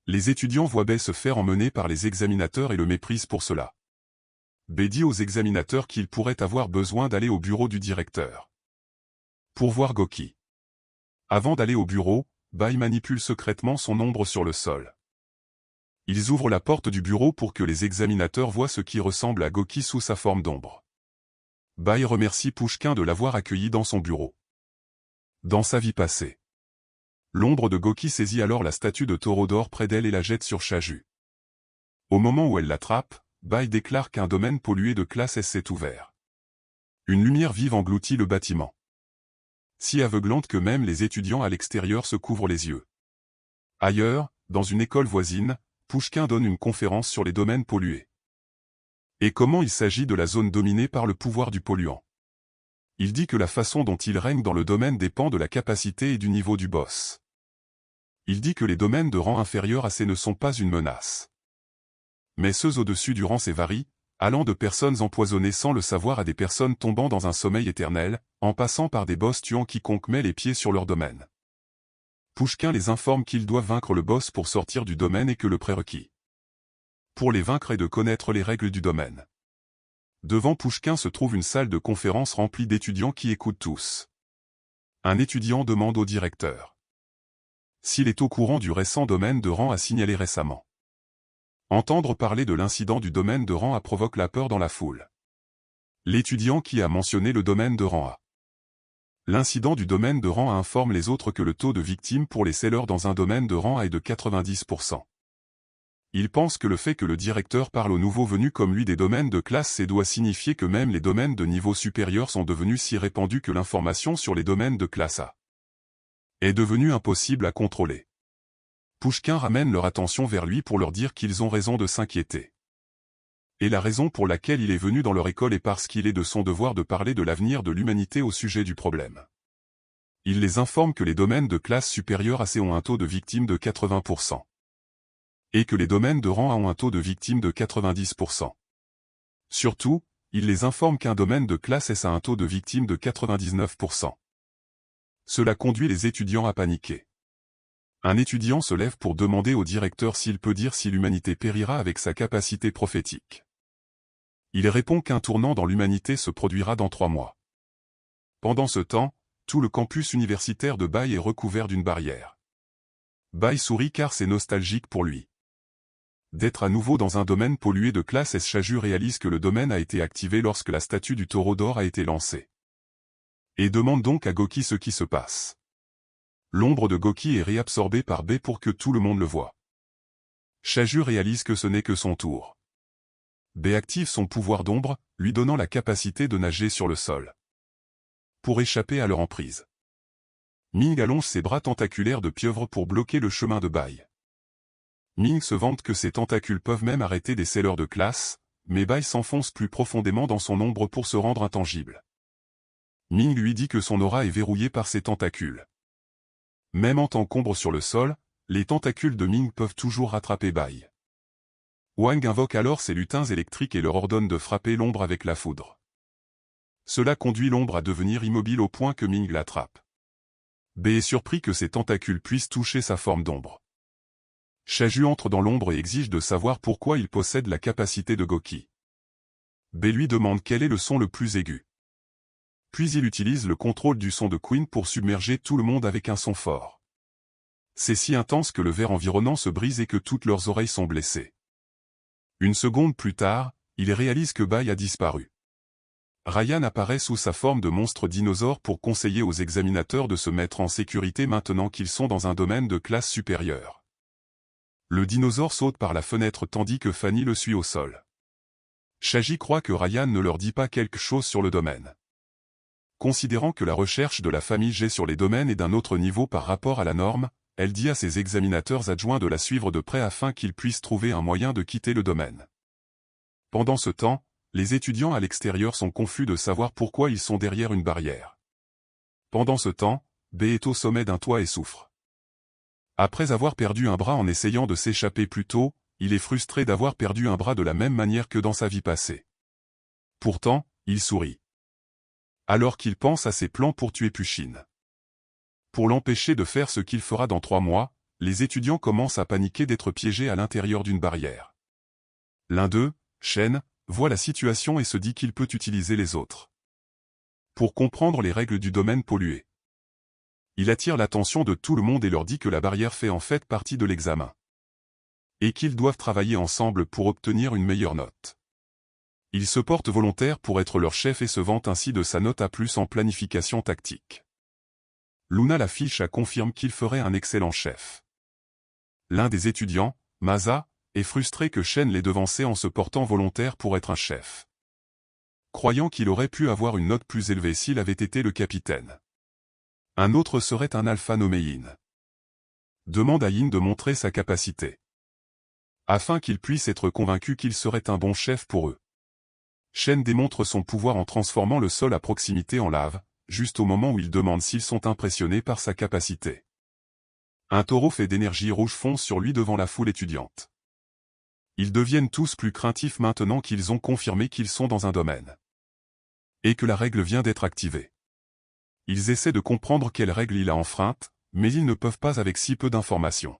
Les étudiants voient Bai se faire emmener par les examinateurs et le méprisent pour cela. Bai dit aux examinateurs qu'il pourrait avoir besoin d'aller au bureau du directeur. Pour voir Goki. Avant d'aller au bureau, Bai manipule secrètement son ombre sur le sol. Ils ouvrent la porte du bureau pour que les examinateurs voient ce qui ressemble à Goki sous sa forme d'ombre. Bai remercie Pushkin de l'avoir accueilli dans son bureau. Dans sa vie passée. L'ombre de Goki saisit alors la statue de taureau d'or près d'elle et la jette sur Shaju. Au moment où elle l'attrape, Bai déclare qu'un domaine pollué de classe S s'est ouvert. Une lumière vive engloutit le bâtiment. Si aveuglante que même les étudiants à l'extérieur se couvrent les yeux. Ailleurs, dans une école voisine, Pushkin donne une conférence sur les domaines pollués. Et comment il s'agit de la zone dominée par le pouvoir du polluant. Il dit que la façon dont il règne dans le domaine dépend de la capacité et du niveau du boss. Il dit que les domaines de rang inférieur à ces ne sont pas une menace. Mais ceux au-dessus du rang C varient, allant de personnes empoisonnées sans le savoir à des personnes tombant dans un sommeil éternel, en passant par des boss tuant quiconque met les pieds sur leur domaine. Pushkin les informe qu'ils doivent vaincre le boss pour sortir du domaine et que le prérequis pour les vaincre est de connaître les règles du domaine. Devant Pushkin se trouve une salle de conférence remplie d'étudiants qui écoutent tous. Un étudiant demande au directeur s'il est au courant du récent domaine de rang A signalé récemment. Entendre parler de l'incident du domaine de rang A provoque la peur dans la foule. L'étudiant qui a mentionné le domaine de rang A. L'incident du domaine de rang A informe les autres que le taux de victimes pour les sellers dans un domaine de rang A est de 90%. Il pense que le fait que le directeur parle aux nouveaux venus comme lui des domaines de classe C doit signifier que même les domaines de niveau supérieur sont devenus si répandus que l'information sur les domaines de classe A est devenue impossible à contrôler. Pushkin ramène leur attention vers lui pour leur dire qu'ils ont raison de s'inquiéter. Et la raison pour laquelle il est venu dans leur école est parce qu'il est de son devoir de parler de l'avenir de l'humanité au sujet du problème. Il les informe que les domaines de classe supérieure à C ont un taux de victimes de 80%. Et que les domaines de rang A ont un taux de victimes de 90%. Surtout, il les informe qu'un domaine de classe S a un taux de victimes de 99%. Cela conduit les étudiants à paniquer. Un étudiant se lève pour demander au directeur s'il peut dire si l'humanité périra avec sa capacité prophétique. Il répond qu'un tournant dans l'humanité se produira dans 3 mois. Pendant ce temps, tout le campus universitaire de Bai est recouvert d'une barrière. Bai sourit car c'est nostalgique pour lui. D'être à nouveau dans un domaine pollué de classe S. Shaju réalise que le domaine a été activé lorsque la statue du taureau d'or a été lancée. Et demande donc à Goki ce qui se passe. L'ombre de Goki est réabsorbée par B pour que tout le monde le voie. Shaju réalise que ce n'est que son tour. B active son pouvoir d'ombre, lui donnant la capacité de nager sur le sol. Pour échapper à leur emprise. Ming allonge ses bras tentaculaires de pieuvre pour bloquer le chemin de Bai. Ming se vante que ses tentacules peuvent même arrêter des scelleurs de classe, mais Bai s'enfonce plus profondément dans son ombre pour se rendre intangible. Ming lui dit que son aura est verrouillée par ses tentacules. Même en tant qu'ombre sur le sol, les tentacules de Ming peuvent toujours rattraper Bai. Wang invoque alors ses lutins électriques et leur ordonne de frapper l'ombre avec la foudre. Cela conduit l'ombre à devenir immobile au point que Ming l'attrape. B est surpris que ses tentacules puissent toucher sa forme d'ombre. Shaju entre dans l'ombre et exige de savoir pourquoi il possède la capacité de Goki. B lui demande quel est le son le plus aigu. Puis il utilise le contrôle du son de Queen pour submerger tout le monde avec un son fort. C'est si intense que le verre environnant se brise et que toutes leurs oreilles sont blessées. Une seconde plus tard, il réalise que Bai a disparu. Ryan apparaît sous sa forme de monstre dinosaure pour conseiller aux examinateurs de se mettre en sécurité maintenant qu'ils sont dans un domaine de classe supérieure. Le dinosaure saute par la fenêtre tandis que Fanny le suit au sol. Shaji croit que Ryan ne leur dit pas quelque chose sur le domaine. Considérant que la recherche de la famille G sur les domaines est d'un autre niveau par rapport à la norme, elle dit à ses examinateurs adjoints de la suivre de près afin qu'ils puissent trouver un moyen de quitter le domaine. Pendant ce temps, les étudiants à l'extérieur sont confus de savoir pourquoi ils sont derrière une barrière. Pendant ce temps, B est au sommet d'un toit et souffre. Après avoir perdu un bras en essayant de s'échapper plus tôt, il est frustré d'avoir perdu un bras de la même manière que dans sa vie passée. Pourtant, il sourit. Alors qu'il pense à ses plans pour tuer Pushine. Pour l'empêcher de faire ce qu'il fera dans 3 mois, les étudiants commencent à paniquer d'être piégés à l'intérieur d'une barrière. L'un d'eux, Shen, voit la situation et se dit qu'il peut utiliser les autres. Pour comprendre les règles du domaine pollué. Il attire l'attention de tout le monde et leur dit que la barrière fait en fait partie de l'examen. Et qu'ils doivent travailler ensemble pour obtenir une meilleure note. Il se porte volontaire pour être leur chef et se vante ainsi de sa note A+ en planification tactique. Luna l'affiche confirme qu'il ferait un excellent chef. L'un des étudiants, Masa, est frustré que Shen l'ait devancé en se portant volontaire pour être un chef. Croyant qu'il aurait pu avoir une note plus élevée s'il avait été le capitaine. Un autre serait un alpha nommé Yin. Demande à Yin de montrer sa capacité. Afin qu'il puisse être convaincu qu'il serait un bon chef pour eux. Shen démontre son pouvoir en transformant le sol à proximité en lave, juste au moment où il demande s'ils sont impressionnés par sa capacité. Un taureau fait d'énergie rouge fonce sur lui devant la foule étudiante. Ils deviennent tous plus craintifs maintenant qu'ils ont confirmé qu'ils sont dans un domaine. Et que la règle vient d'être activée. Ils essaient de comprendre quelle règle il a enfreinte, mais ils ne peuvent pas avec si peu d'informations.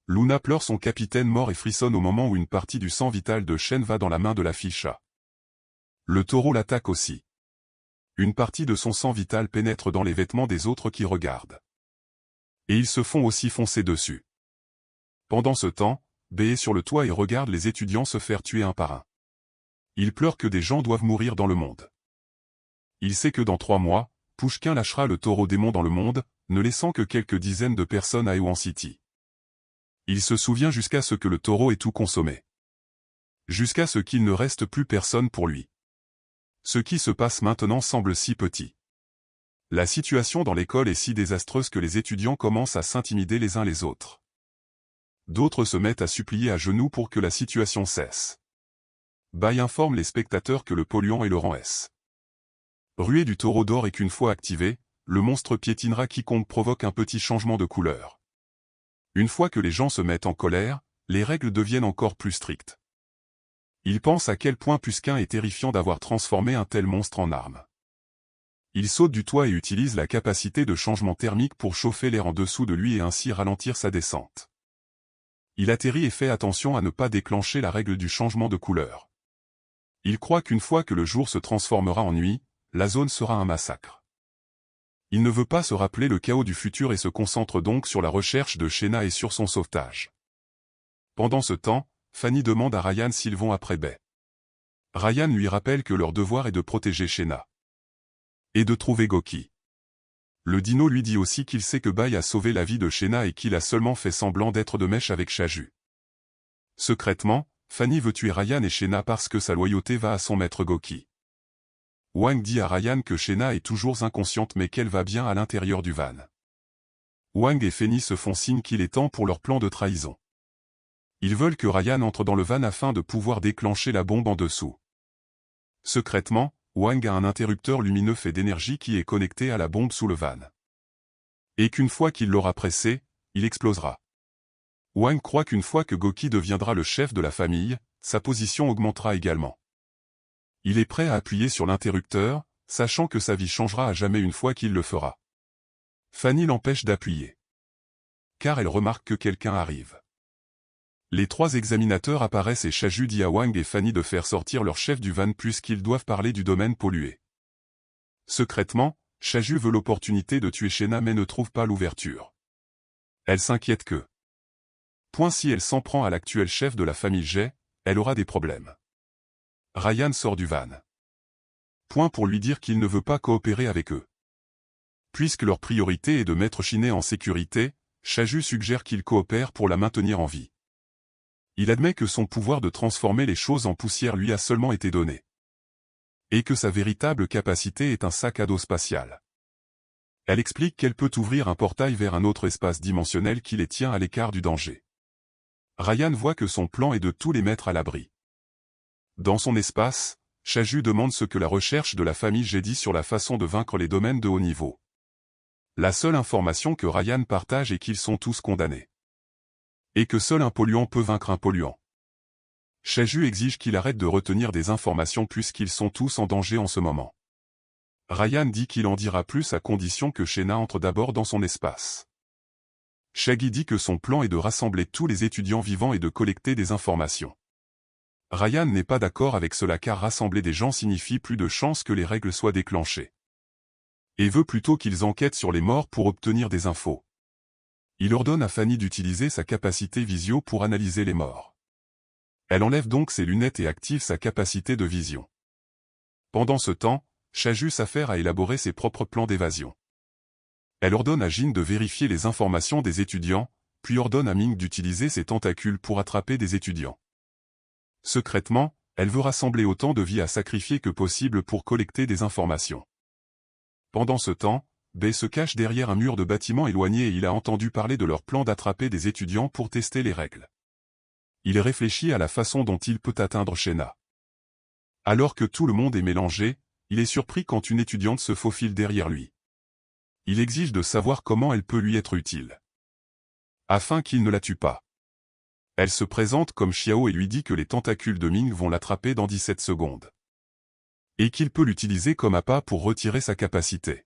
Luna pleure son capitaine mort et frissonne au moment où une partie du sang vital de Shen va dans la main de la ficha. Le taureau l'attaque aussi. Une partie de son sang vital pénètre dans les vêtements des autres qui regardent. Et ils se font aussi foncer dessus. Pendant ce temps, B est sur le toit et regarde les étudiants se faire tuer un par un. Il pleure que des gens doivent mourir dans le monde. Il sait que dans 3 mois, Pushkin lâchera le taureau démon dans le monde, ne laissant que quelques dizaines de personnes à Ewan City. Il se souvient jusqu'à ce que le taureau ait tout consommé. Jusqu'à ce qu'il ne reste plus personne pour lui. Ce qui se passe maintenant semble si petit. La situation dans l'école est si désastreuse que les étudiants commencent à s'intimider les uns les autres. D'autres se mettent à supplier à genoux pour que la situation cesse. Bai informe les spectateurs que le polluant est le rang S. Ruée du taureau d'or et qu'une fois activé, le monstre piétinera quiconque provoque un petit changement de couleur. Une fois que les gens se mettent en colère, les règles deviennent encore plus strictes. Il pense à quel point Pushkin est terrifiant d'avoir transformé un tel monstre en arme. Il saute du toit et utilise la capacité de changement thermique pour chauffer l'air en dessous de lui et ainsi ralentir sa descente. Il atterrit et fait attention à ne pas déclencher la règle du changement de couleur. Il croit qu'une fois que le jour se transformera en nuit, la zone sera un massacre. Il ne veut pas se rappeler le chaos du futur et se concentre donc sur la recherche de Shena et sur son sauvetage. Pendant ce temps, Fanny demande à Ryan s'ils vont après Bay. Ryan lui rappelle que leur devoir est de protéger Shena. Et de trouver Goki. Le dino lui dit aussi qu'il sait que Bai a sauvé la vie de Shena et qu'il a seulement fait semblant d'être de mèche avec Shaju. Secrètement, Fanny veut tuer Ryan et Shena parce que sa loyauté va à son maître Goki. Wang dit à Ryan que Shena est toujours inconsciente mais qu'elle va bien à l'intérieur du van. Wang et Fanny se font signe qu'il est temps pour leur plan de trahison. Ils veulent que Ryan entre dans le van afin de pouvoir déclencher la bombe en dessous. Secrètement, Wang a un interrupteur lumineux fait d'énergie qui est connecté à la bombe sous le van. Et qu'une fois qu'il l'aura pressé, il explosera. Wang croit qu'une fois que Goki deviendra le chef de la famille, sa position augmentera également. Il est prêt à appuyer sur l'interrupteur, sachant que sa vie changera à jamais une fois qu'il le fera. Fanny l'empêche d'appuyer. Car elle remarque que quelqu'un arrive. Les trois examinateurs apparaissent et Shaju dit à Wang et Fanny de faire sortir leur chef du van puisqu'ils doivent parler du domaine pollué. Secrètement, Shaju veut l'opportunité de tuer Shena mais ne trouve pas l'ouverture. Elle s'inquiète que si elle s'en prend à l'actuel chef de la famille Jay, elle aura des problèmes. Ryan sort du van. Pour lui dire qu'il ne veut pas coopérer avec eux. Puisque leur priorité est de mettre Shinnei en sécurité, Shaju suggère qu'il coopère pour la maintenir en vie. Il admet que son pouvoir de transformer les choses en poussière lui a seulement été donné. Et que sa véritable capacité est un sac à dos spatial. Elle explique qu'elle peut ouvrir un portail vers un autre espace dimensionnel qui les tient à l'écart du danger. Ryan voit que son plan est de tous les mettre à l'abri. Dans son espace, Shaju demande ce que la recherche de la famille Jay dit sur la façon de vaincre les domaines de haut niveau. La seule information que Ryan partage est qu'ils sont tous condamnés. Et que seul un polluant peut vaincre un polluant. Shaju exige qu'il arrête de retenir des informations puisqu'ils sont tous en danger en ce moment. Ryan dit qu'il en dira plus à condition que Shena entre d'abord dans son espace. Shaggy dit que son plan est de rassembler tous les étudiants vivants et de collecter des informations. Ryan n'est pas d'accord avec cela car rassembler des gens signifie plus de chances que les règles soient déclenchées. Et veut plutôt qu'ils enquêtent sur les morts pour obtenir des infos. Il ordonne à Fanny d'utiliser sa capacité visio pour analyser les morts. Elle enlève donc ses lunettes et active sa capacité de vision. Pendant ce temps, Shaju s'affaire à élaborer ses propres plans d'évasion. Elle ordonne à Jin de vérifier les informations des étudiants, puis ordonne à Ming d'utiliser ses tentacules pour attraper des étudiants. Secrètement, elle veut rassembler autant de vies à sacrifier que possible pour collecter des informations. Pendant ce temps, Bay se cache derrière un mur de bâtiment éloigné et il a entendu parler de leur plan d'attraper des étudiants pour tester les règles. Il réfléchit à la façon dont il peut atteindre Shena. Alors que tout le monde est mélangé, il est surpris quand une étudiante se faufile derrière lui. Il exige de savoir comment elle peut lui être utile. Afin qu'il ne la tue pas. Elle se présente comme Xiao et lui dit que les tentacules de Ming vont l'attraper dans 17 secondes. Et qu'il peut l'utiliser comme appât pour retirer sa capacité.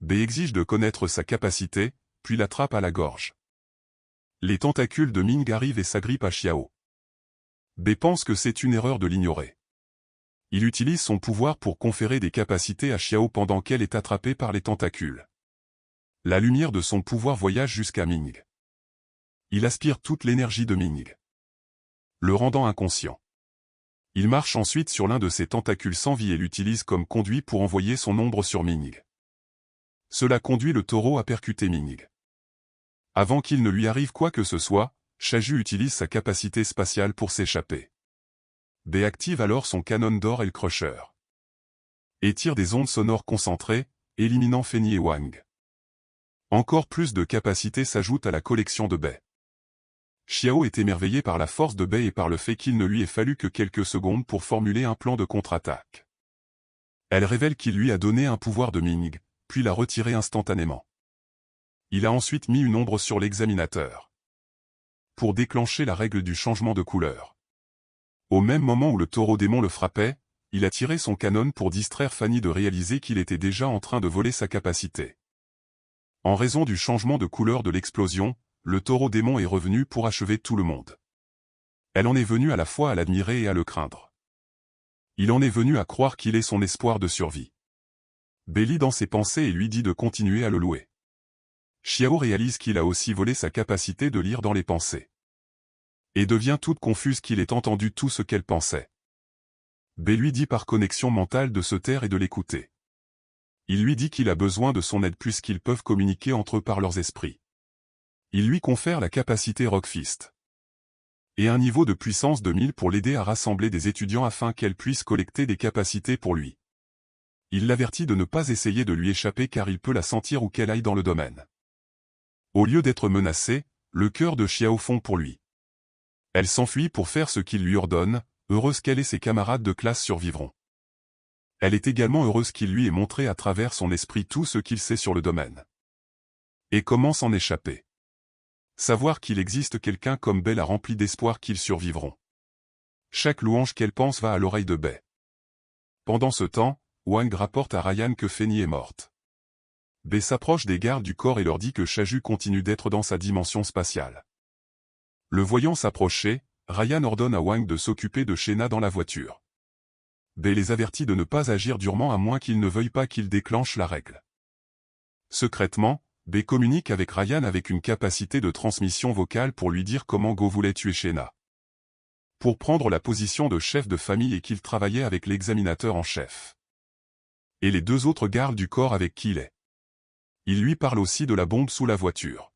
B exige de connaître sa capacité, puis l'attrape à la gorge. Les tentacules de Ming arrivent et s'agrippent à Xiao. B pense que c'est une erreur de l'ignorer. Il utilise son pouvoir pour conférer des capacités à Xiao pendant qu'elle est attrapée par les tentacules. La lumière de son pouvoir voyage jusqu'à Ming. Il aspire toute l'énergie de Ming, le rendant inconscient. Il marche ensuite sur l'un de ses tentacules sans vie et l'utilise comme conduit pour envoyer son ombre sur Ming. Cela conduit le taureau à percuter Ming. Avant qu'il ne lui arrive quoi que ce soit, Shaju utilise sa capacité spatiale pour s'échapper. B active alors son canon d'or et le crusher. Et tire des ondes sonores concentrées, éliminant Fanny et Wang. Encore plus de capacités s'ajoutent à la collection de Bay. Xiao est émerveillé par la force de Bay et par le fait qu'il ne lui ait fallu que quelques secondes pour formuler un plan de contre-attaque. Elle révèle qu'il lui a donné un pouvoir de Ming, puis l'a retiré instantanément. Il a ensuite mis une ombre sur l'examinateur. Pour déclencher la règle du changement de couleur. Au même moment où le taureau démon le frappait, il a tiré son canon pour distraire Fanny de réaliser qu'il était déjà en train de voler sa capacité. En raison du changement de couleur de l'explosion, le taureau démon est revenu pour achever tout le monde. Elle en est venue à la fois à l'admirer et à le craindre. Il en est venu à croire qu'il est son espoir de survie. B lit dans ses pensées et lui dit de continuer à le louer. Xiao réalise qu'il a aussi volé sa capacité de lire dans les pensées. Et devient toute confuse qu'il ait entendu tout ce qu'elle pensait. B lui dit par connexion mentale de se taire et de l'écouter. Il lui dit qu'il a besoin de son aide puisqu'ils peuvent communiquer entre eux par leurs esprits. Il lui confère la capacité Rockfist. Et un niveau de puissance de 1000 pour l'aider à rassembler des étudiants afin qu'elle puisse collecter des capacités pour lui. Il l'avertit de ne pas essayer de lui échapper car il peut la sentir où qu'elle aille dans le domaine. Au lieu d'être menacée, le cœur de Xiao fond pour lui. Elle s'enfuit pour faire ce qu'il lui ordonne, heureuse qu'elle et ses camarades de classe survivront. Elle est également heureuse qu'il lui ait montré à travers son esprit tout ce qu'il sait sur le domaine. Et comment s'en échapper. Savoir qu'il existe quelqu'un comme Belle a rempli d'espoir qu'ils survivront. Chaque louange qu'elle pense va à l'oreille de Bai. Pendant ce temps, Wang rapporte à Ryan que Fanny est morte. Bai s'approche des gardes du corps et leur dit que Shaju continue d'être dans sa dimension spatiale. Le voyant s'approcher, Ryan ordonne à Wang de s'occuper de Shena dans la voiture. Bai les avertit de ne pas agir durement à moins qu'ils ne veuillent pas qu'il déclenche la règle. Secrètement, Bai communique avec Ryan avec une capacité de transmission vocale pour lui dire comment Go voulait tuer Shena. Pour prendre la position de chef de famille et qu'il travaillait avec l'examinateur en chef. Et les deux autres gardes du corps avec qui il est. Il lui parle aussi de la bombe sous la voiture.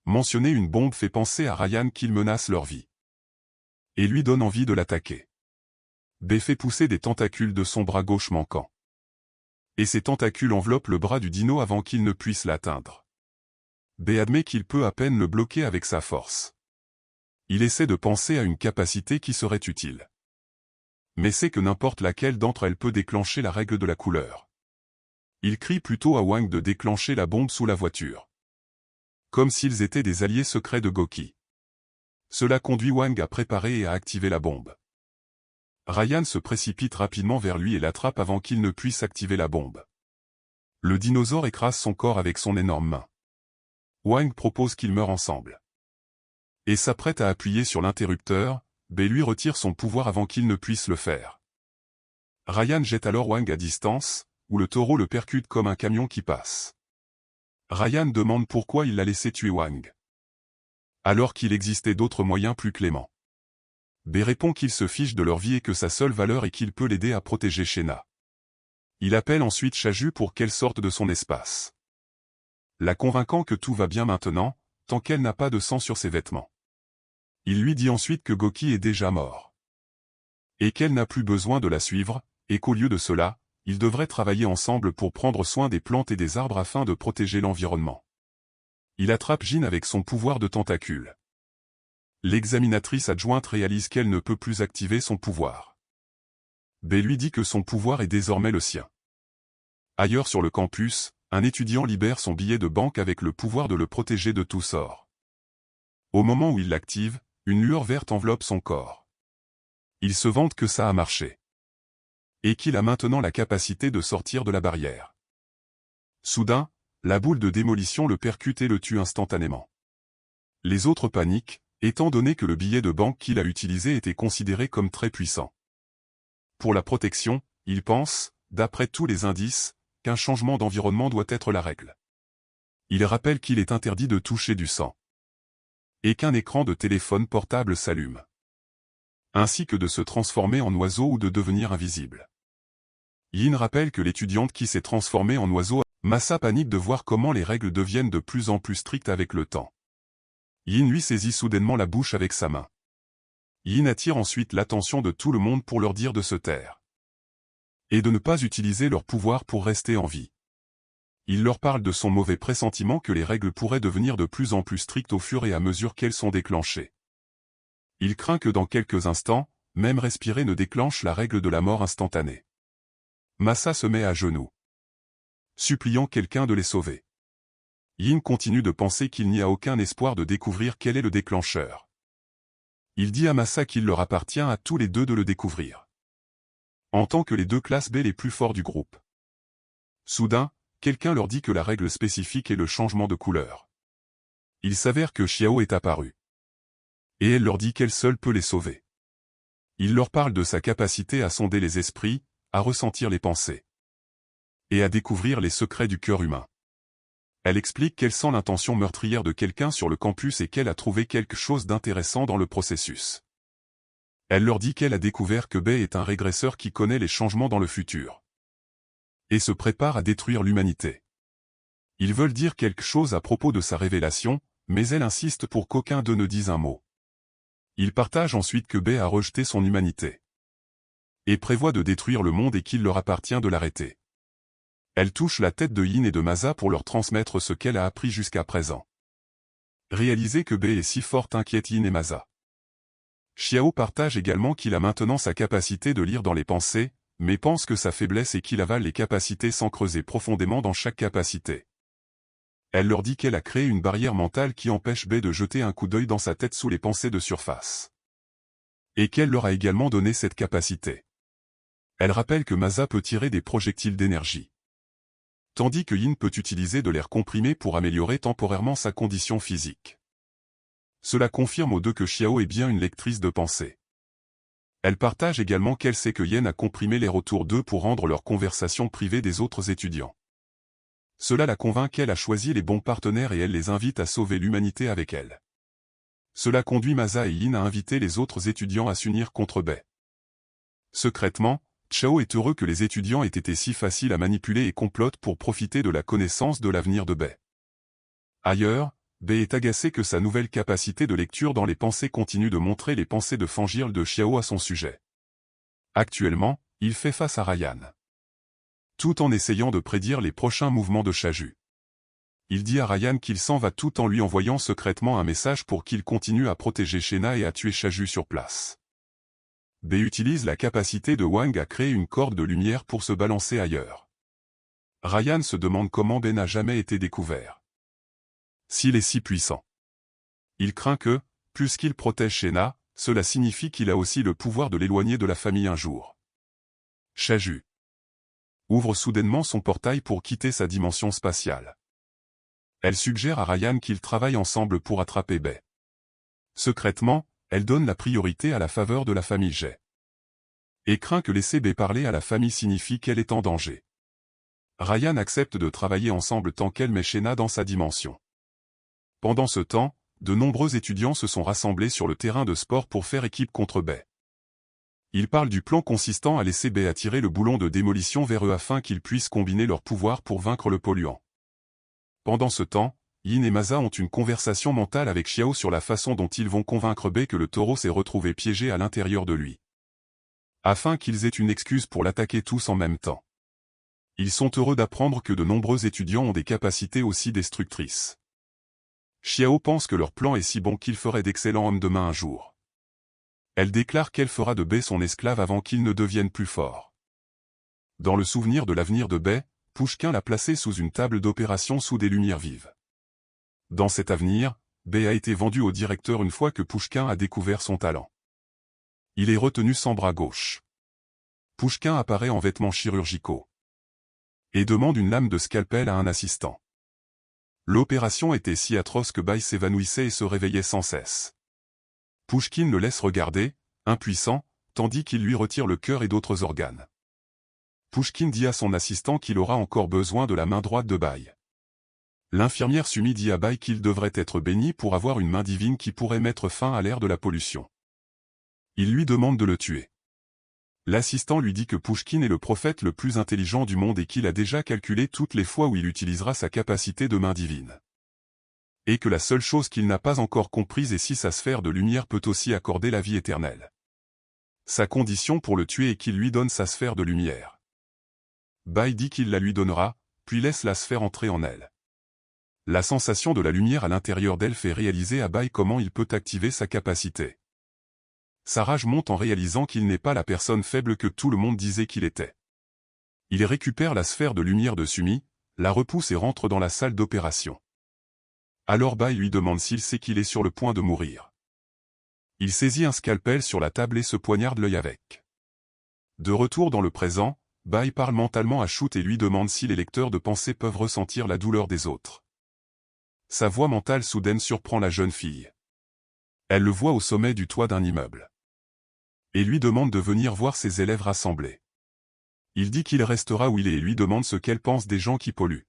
Mentionner une bombe fait penser à Ryan qu'il menace leur vie. Et lui donne envie de l'attaquer. Bai fait pousser des tentacules de son bras gauche manquant. Et ces tentacules enveloppent le bras du dino avant qu'il ne puisse l'atteindre. Bai admet qu'il peut à peine le bloquer avec sa force. Il essaie de penser à une capacité qui serait utile. Mais sait que n'importe laquelle d'entre elles peut déclencher la règle de la couleur. Il crie plutôt à Wang de déclencher la bombe sous la voiture. Comme s'ils étaient des alliés secrets de Goki. Cela conduit Wang à préparer et à activer la bombe. Ryan se précipite rapidement vers lui et l'attrape avant qu'il ne puisse activer la bombe. Le dinosaure écrase son corps avec son énorme main. Wang propose qu'ils meurent ensemble. Et s'apprête à appuyer sur l'interrupteur, Bai lui retire son pouvoir avant qu'il ne puisse le faire. Ryan jette alors Wang à distance, où le taureau le percute comme un camion qui passe. Ryan demande pourquoi il l'a laissé tuer Wang. Alors qu'il existait d'autres moyens plus cléments. Bai répond qu'il se fiche de leur vie et que sa seule valeur est qu'il peut l'aider à protéger Shena. Il appelle ensuite Shaju pour qu'elle sorte de son espace. La convainquant que tout va bien maintenant, tant qu'elle n'a pas de sang sur ses vêtements. Il lui dit ensuite que Goki est déjà mort. Et qu'elle n'a plus besoin de la suivre, et qu'au lieu de cela, ils devraient travailler ensemble pour prendre soin des plantes et des arbres afin de protéger l'environnement. Il attrape Jin avec son pouvoir de tentacule. L'examinatrice adjointe réalise qu'elle ne peut plus activer son pouvoir. Bai lui dit que son pouvoir est désormais le sien. Ailleurs sur le campus, un étudiant libère son billet de banque avec le pouvoir de le protéger de tout sort. Au moment où il l'active, une lueur verte enveloppe son corps. Il se vante que ça a marché. Et qu'il a maintenant la capacité de sortir de la barrière. Soudain, la boule de démolition le percute et le tue instantanément. Les autres paniquent, étant donné que le billet de banque qu'il a utilisé était considéré comme très puissant. Pour la protection, il pense, d'après tous les indices, qu'un changement d'environnement doit être la règle. Il rappelle qu'il est interdit de toucher du sang. Et qu'un écran de téléphone portable s'allume. Ainsi que de se transformer en oiseau ou de devenir invisible. Yin rappelle que l'étudiante qui s'est transformée en oiseau, Masa panique de voir comment les règles deviennent de plus en plus strictes avec le temps. Yin lui saisit soudainement la bouche avec sa main. Yin attire ensuite l'attention de tout le monde pour leur dire de se taire. Et de ne pas utiliser leur pouvoir pour rester en vie. Il leur parle de son mauvais pressentiment que les règles pourraient devenir de plus en plus strictes au fur et à mesure qu'elles sont déclenchées. Il craint que dans quelques instants, même respirer ne déclenche la règle de la mort instantanée. Masa se met à genoux, suppliant quelqu'un de les sauver. Yin continue de penser qu'il n'y a aucun espoir de découvrir quel est le déclencheur. Il dit à Masa qu'il leur appartient à tous les deux de le découvrir. En tant que les deux classes B les plus forts du groupe. Soudain, quelqu'un leur dit que la règle spécifique est le changement de couleur. Il s'avère que Xiao est apparue. Et elle leur dit qu'elle seule peut les sauver. Il leur parle de sa capacité à sonder les esprits, à ressentir les pensées. et à découvrir les secrets du cœur humain. Elle explique qu'elle sent l'intention meurtrière de quelqu'un sur le campus et qu'elle a trouvé quelque chose d'intéressant dans le processus. Elle leur dit qu'elle a découvert que Bay est un régresseur qui connaît les changements dans le futur et se prépare à détruire l'humanité. Ils veulent dire quelque chose à propos de sa révélation, mais elle insiste pour qu'aucun d'eux ne dise un mot. Ils partagent ensuite que Bay a rejeté son humanité et prévoit de détruire le monde et qu'il leur appartient de l'arrêter. Elle touche la tête de Yin et de Masa pour leur transmettre ce qu'elle a appris jusqu'à présent. Réaliser que Bay est si forte inquiète Yin et Masa. Xiao partage également qu'il a maintenant sa capacité de lire dans les pensées, mais pense que sa faiblesse est qu'il avale les capacités sans creuser profondément dans chaque capacité. Elle leur dit qu'elle a créé une barrière mentale qui empêche Bay de jeter un coup d'œil dans sa tête sous les pensées de surface. Et qu'elle leur a également donné cette capacité. Elle rappelle que Masa peut tirer des projectiles d'énergie, tandis que Yin peut utiliser de l'air comprimé pour améliorer temporairement sa condition physique. Cela confirme aux deux que Xiao est bien une lectrice de pensée. Elle partage également qu'elle sait que Yen a comprimé l'air autour d'eux pour rendre leur conversation privée des autres étudiants. Cela la convainc qu'elle a choisi les bons partenaires et elle les invite à sauver l'humanité avec elle. Cela conduit Masa et Yin à inviter les autres étudiants à s'unir contre Bay. Secrètement, Chao est heureux que les étudiants aient été si faciles à manipuler et complotent pour profiter de la connaissance de l'avenir de Bay. Ailleurs, Bay est agacé que sa nouvelle capacité de lecture dans les pensées continue de montrer les pensées de Fangirl de Xiao à son sujet. Actuellement, il fait face à Ryan, tout en essayant de prédire les prochains mouvements de Shaju. Il dit à Ryan qu'il s'en va tout en lui envoyant secrètement un message pour qu'il continue à protéger Shena et à tuer Shaju sur place. Bay utilise la capacité de Wang à créer une corde de lumière pour se balancer ailleurs. Ryan se demande comment Bay n'a jamais été découvert. S'il est si puissant. Il craint que, puisqu'il protège Shena, cela signifie qu'il a aussi le pouvoir de l'éloigner de la famille un jour. Shaju ouvre soudainement son portail pour quitter sa dimension spatiale. Elle suggère à Ryan qu'ils travaillent ensemble pour attraper Bay. Secrètement, elle donne la priorité à la faveur de la famille Jay. Et craint que laisser Bay parler à la famille signifie qu'elle est en danger. Ryan accepte de travailler ensemble tant qu'elle met Shena dans sa dimension. Pendant ce temps, de nombreux étudiants se sont rassemblés sur le terrain de sport pour faire équipe contre Bay. Ils parlent du plan consistant à laisser Bay attirer le boulon de démolition vers eux afin qu'ils puissent combiner leurs pouvoirs pour vaincre le polluant. Pendant ce temps, Yin et Masa ont une conversation mentale avec Xiao sur la façon dont ils vont convaincre Bay que le taureau s'est retrouvé piégé à l'intérieur de lui, afin qu'ils aient une excuse pour l'attaquer tous en même temps. Ils sont heureux d'apprendre que de nombreux étudiants ont des capacités aussi destructrices. Xiao pense que leur plan est si bon qu'il ferait d'excellents hommes de main un jour. Elle déclare qu'elle fera de Bay son esclave avant qu'il ne devienne plus fort. Dans le souvenir de l'avenir de Bay, Pushkin l'a placé sous une table d'opération sous des lumières vives. Dans cet avenir, Bay a été vendu au directeur une fois que Pushkin a découvert son talent. Il est retenu sans bras gauche. Pushkin apparaît en vêtements chirurgicaux et demande une lame de scalpel à un assistant. L'opération était si atroce que Bay s'évanouissait et se réveillait sans cesse. Pushkin le laisse regarder, impuissant, tandis qu'il lui retire le cœur et d'autres organes. Pushkin dit à son assistant qu'il aura encore besoin de la main droite de Bay. L'infirmière Sumi dit à Bay qu'il devrait être béni pour avoir une main divine qui pourrait mettre fin à l'ère de la pollution. Il lui demande de le tuer. L'assistant lui dit que Pushkin est le prophète le plus intelligent du monde et qu'il a déjà calculé toutes les fois où il utilisera sa capacité de main divine. Et que la seule chose qu'il n'a pas encore comprise est si sa sphère de lumière peut aussi accorder la vie éternelle. Sa condition pour le tuer est qu'il lui donne sa sphère de lumière. Bay dit qu'il la lui donnera, puis laisse la sphère entrer en elle. La sensation de la lumière à l'intérieur d'elle fait réaliser à Bay comment il peut activer sa capacité. Sa rage monte en réalisant qu'il n'est pas la personne faible que tout le monde disait qu'il était. Il récupère la sphère de lumière de Sumi, la repousse et rentre dans la salle d'opération. Alors Bay lui demande s'il sait qu'il est sur le point de mourir. Il saisit un scalpel sur la table et se poignarde l'œil avec. De retour dans le présent, Bay parle mentalement à Shoot et lui demande si les lecteurs de pensée peuvent ressentir la douleur des autres. Sa voix mentale soudaine surprend la jeune fille. Elle le voit au sommet du toit d'un immeuble. Et lui demande de venir voir ses élèves rassemblés. Il dit qu'il restera où il est et lui demande ce qu'elle pense des gens qui polluent.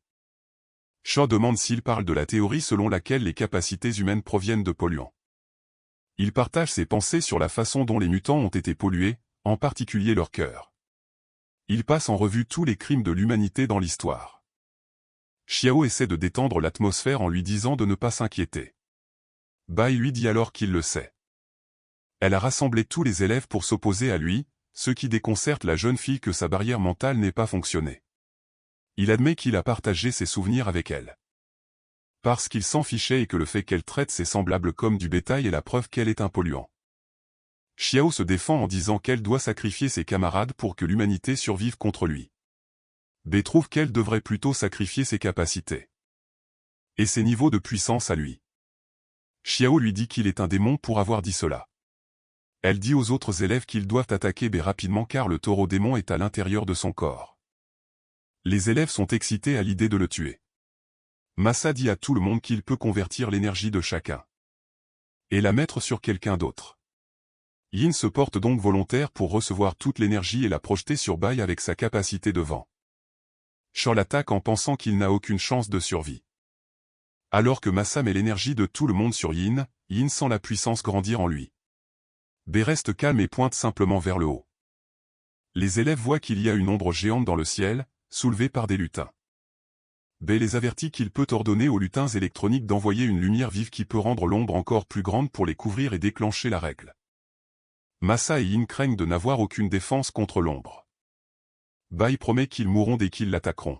Shaw demande s'il parle de la théorie selon laquelle les capacités humaines proviennent de polluants. Il partage ses pensées sur la façon dont les mutants ont été pollués, en particulier leur cœur. Il passe en revue tous les crimes de l'humanité dans l'histoire. Xiao essaie de détendre l'atmosphère en lui disant de ne pas s'inquiéter. Bai lui dit alors qu'il le sait. Elle a rassemblé tous les élèves pour s'opposer à lui, ce qui déconcerte la jeune fille que sa barrière mentale n'ait pas fonctionné. Il admet qu'il a partagé ses souvenirs avec elle. Parce qu'il s'en fichait et que le fait qu'elle traite ses semblables comme du bétail est la preuve qu'elle est un polluant. Xiao se défend en disant qu'elle doit sacrifier ses camarades pour que l'humanité survive contre lui. Bai trouve qu'elle devrait plutôt sacrifier ses capacités. Et ses niveaux de puissance à lui. Xiao lui dit qu'il est un démon pour avoir dit cela. Elle dit aux autres élèves qu'ils doivent attaquer Bai rapidement car le taureau démon est à l'intérieur de son corps. Les élèves sont excités à l'idée de le tuer. Masa dit à tout le monde qu'il peut convertir l'énergie de chacun. Et la mettre sur quelqu'un d'autre. Yin se porte donc volontaire pour recevoir toute l'énergie et la projeter sur Bai avec sa capacité de vent. Shaw l'attaque en pensant qu'il n'a aucune chance de survie. Alors que Masa met l'énergie de tout le monde sur Yin, Yin sent la puissance grandir en lui. Bai reste calme et pointe simplement vers le haut. Les élèves voient qu'il y a une ombre géante dans le ciel, soulevée par des lutins. Bai les avertit qu'il peut ordonner aux lutins électroniques d'envoyer une lumière vive qui peut rendre l'ombre encore plus grande pour les couvrir et déclencher la règle. Masa et Yin craignent de n'avoir aucune défense contre l'ombre. Bai promet qu'ils mourront dès qu'ils l'attaqueront.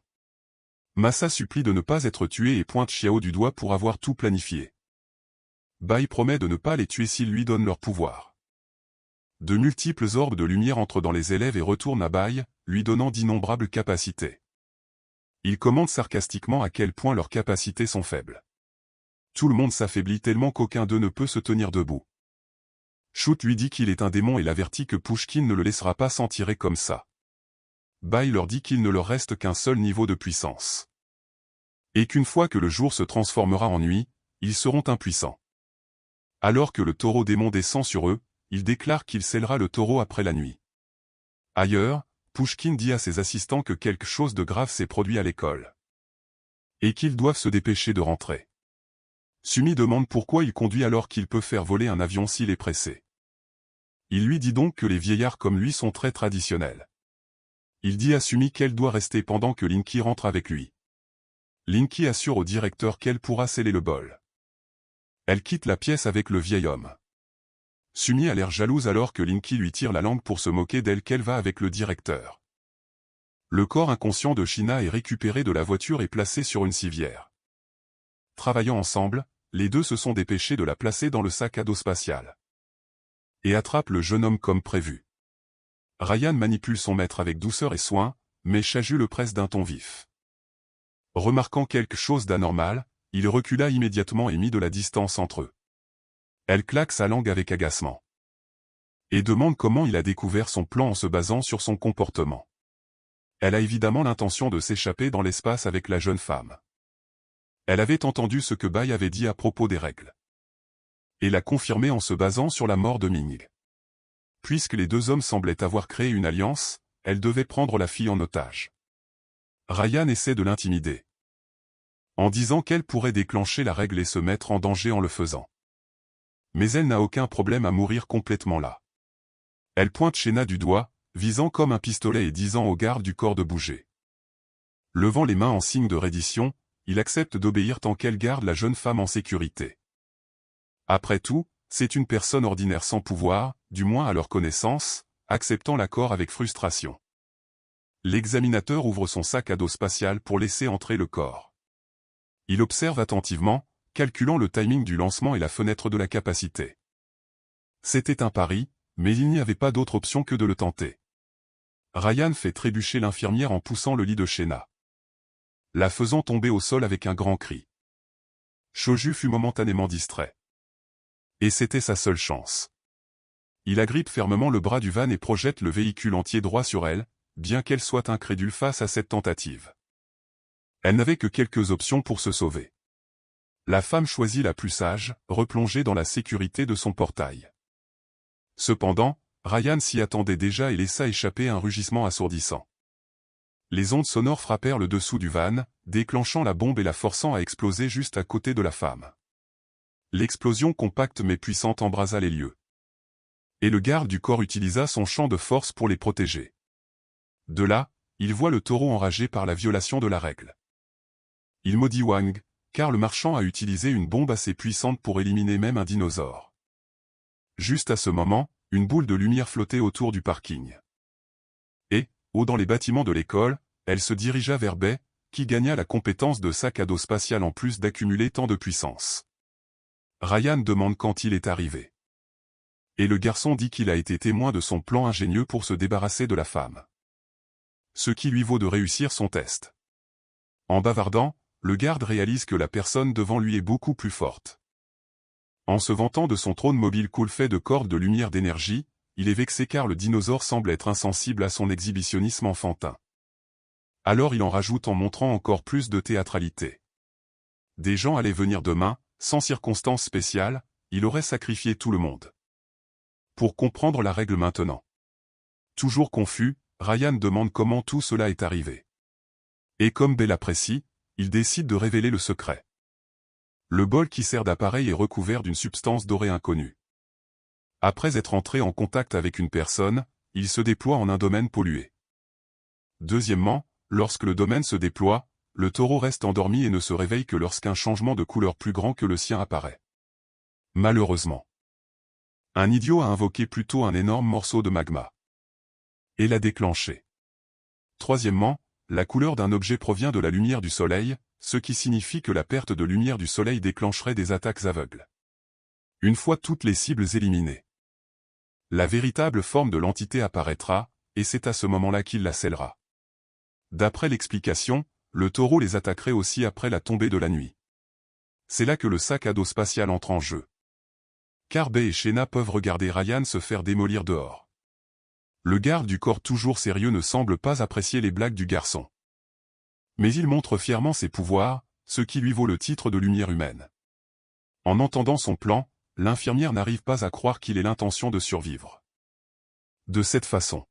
Masa supplie de ne pas être tué et pointe Xiao du doigt pour avoir tout planifié. Bai promet de ne pas les tuer s'ils lui donnent leur pouvoir. De multiples orbes de lumière entrent dans les élèves et retournent à Bai, lui donnant d'innombrables capacités. Il commente sarcastiquement à quel point leurs capacités sont faibles. Tout le monde s'affaiblit tellement qu'aucun d'eux ne peut se tenir debout. Shoot lui dit qu'il est un démon et l'avertit que Pushkin ne le laissera pas s'en tirer comme ça. Bai leur dit qu'il ne leur reste qu'un seul niveau de puissance. Et qu'une fois que le jour se transformera en nuit, ils seront impuissants. Alors que le taureau démon descend sur eux, il déclare qu'il scellera le taureau après la nuit. Ailleurs, Pushkin dit à ses assistants que quelque chose de grave s'est produit à l'école. Et qu'ils doivent se dépêcher de rentrer. Sumi demande pourquoi il conduit alors qu'il peut faire voler un avion s'il est pressé. Il lui dit donc que les vieillards comme lui sont très traditionnels. Il dit à Sumi qu'elle doit rester pendant que Linky rentre avec lui. Linky assure au directeur qu'elle pourra sceller le bol. Elle quitte la pièce avec le vieil homme. Sumi a l'air jalouse alors que Linky lui tire la langue pour se moquer d'elle qu'elle va avec le directeur. Le corps inconscient de Shina est récupéré de la voiture et placé sur une civière. Travaillant ensemble, les deux se sont dépêchés de la placer dans le sac à dos spatial. Et attrapent le jeune homme comme prévu. Ryan manipule son maître avec douceur et soin, mais Chaju le presse d'un ton vif. Remarquant quelque chose d'anormal, il recula immédiatement et mit de la distance entre eux. Elle claque sa langue avec agacement. Et demande comment il a découvert son plan en se basant sur son comportement. Elle a évidemment l'intention de s'échapper dans l'espace avec la jeune femme. Elle avait entendu ce que Bai avait dit à propos des règles. Et l'a confirmé en se basant sur la mort de Ming. Puisque les deux hommes semblaient avoir créé une alliance, elle devait prendre la fille en otage. Ryan essaie de l'intimider. En disant qu'elle pourrait déclencher la règle et se mettre en danger en le faisant. Mais elle n'a aucun problème à mourir complètement là. Elle pointe Shena du doigt, visant comme un pistolet et disant aux gardes du corps de bouger. Levant les mains en signe de reddition, il accepte d'obéir tant qu'elle garde la jeune femme en sécurité. Après tout, c'est une personne ordinaire sans pouvoir, du moins à leur connaissance, acceptant l'accord avec frustration. L'examinateur ouvre son sac à dos spatial pour laisser entrer le corps. Il observe attentivement, calculant le timing du lancement et la fenêtre de la capacité. C'était un pari, mais il n'y avait pas d'autre option que de le tenter. Ryan fait trébucher l'infirmière en poussant le lit de Shena, la faisant tomber au sol avec un grand cri. Shoju fut momentanément distrait. Et c'était sa seule chance. Il agrippe fermement le bras du van et projette le véhicule entier droit sur elle, bien qu'elle soit incrédule face à cette tentative. Elle n'avait que quelques options pour se sauver. La femme choisit la plus sage, replonger dans la sécurité de son portail. Cependant, Ryan s'y attendait déjà et laissa échapper un rugissement assourdissant. Les ondes sonores frappèrent le dessous du van, déclenchant la bombe et la forçant à exploser juste à côté de la femme. L'explosion compacte mais puissante embrasa les lieux. Et le garde du corps utilisa son champ de force pour les protéger. De là, il voit le taureau enragé par la violation de la règle. Il maudit Wang, car le marchand a utilisé une bombe assez puissante pour éliminer même un dinosaure. Juste à ce moment, une boule de lumière flottait autour du parking. Et, haut dans les bâtiments de l'école, elle se dirigea vers Bai, qui gagna la compétence de sac à dos spatial en plus d'accumuler tant de puissance. Ryan demande quand il est arrivé. Et le garçon dit qu'il a été témoin de son plan ingénieux pour se débarrasser de la femme. Ce qui lui vaut de réussir son test. En bavardant, le garde réalise que la personne devant lui est beaucoup plus forte. En se vantant de son trône mobile cool fait de cordes de lumière d'énergie, il est vexé car le dinosaure semble être insensible à son exhibitionnisme enfantin. Alors il en rajoute en montrant encore plus de théâtralité. Des gens allaient venir demain, sans circonstances spéciales, il aurait sacrifié tout le monde. Pour comprendre la règle maintenant. Toujours confus, Ryan demande comment tout cela est arrivé. Et comme Bai l'apprécie, il décide de révéler le secret. Le bol qui sert d'appareil est recouvert d'une substance dorée inconnue. Après être entré en contact avec une personne, il se déploie en un domaine pollué. Deuxièmement, lorsque le domaine se déploie, le taureau reste endormi et ne se réveille que lorsqu'un changement de couleur plus grand que le sien apparaît. Malheureusement. Un idiot a invoqué plutôt un énorme morceau de magma. Et l'a déclenché. Troisièmement, la couleur d'un objet provient de la lumière du soleil, ce qui signifie que la perte de lumière du soleil déclencherait des attaques aveugles. Une fois toutes les cibles éliminées, la véritable forme de l'entité apparaîtra, et c'est à ce moment-là qu'il la scellera. D'après l'explication, le taureau les attaquerait aussi après la tombée de la nuit. C'est là que le sac à dos spatial entre en jeu. Car Bai et Shena peuvent regarder Ryan se faire démolir dehors. Le garde du corps toujours sérieux ne semble pas apprécier les blagues du garçon. Mais il montre fièrement ses pouvoirs, ce qui lui vaut le titre de lumière humaine. En entendant son plan, l'infirmière n'arrive pas à croire qu'il ait l'intention de survivre. De cette façon,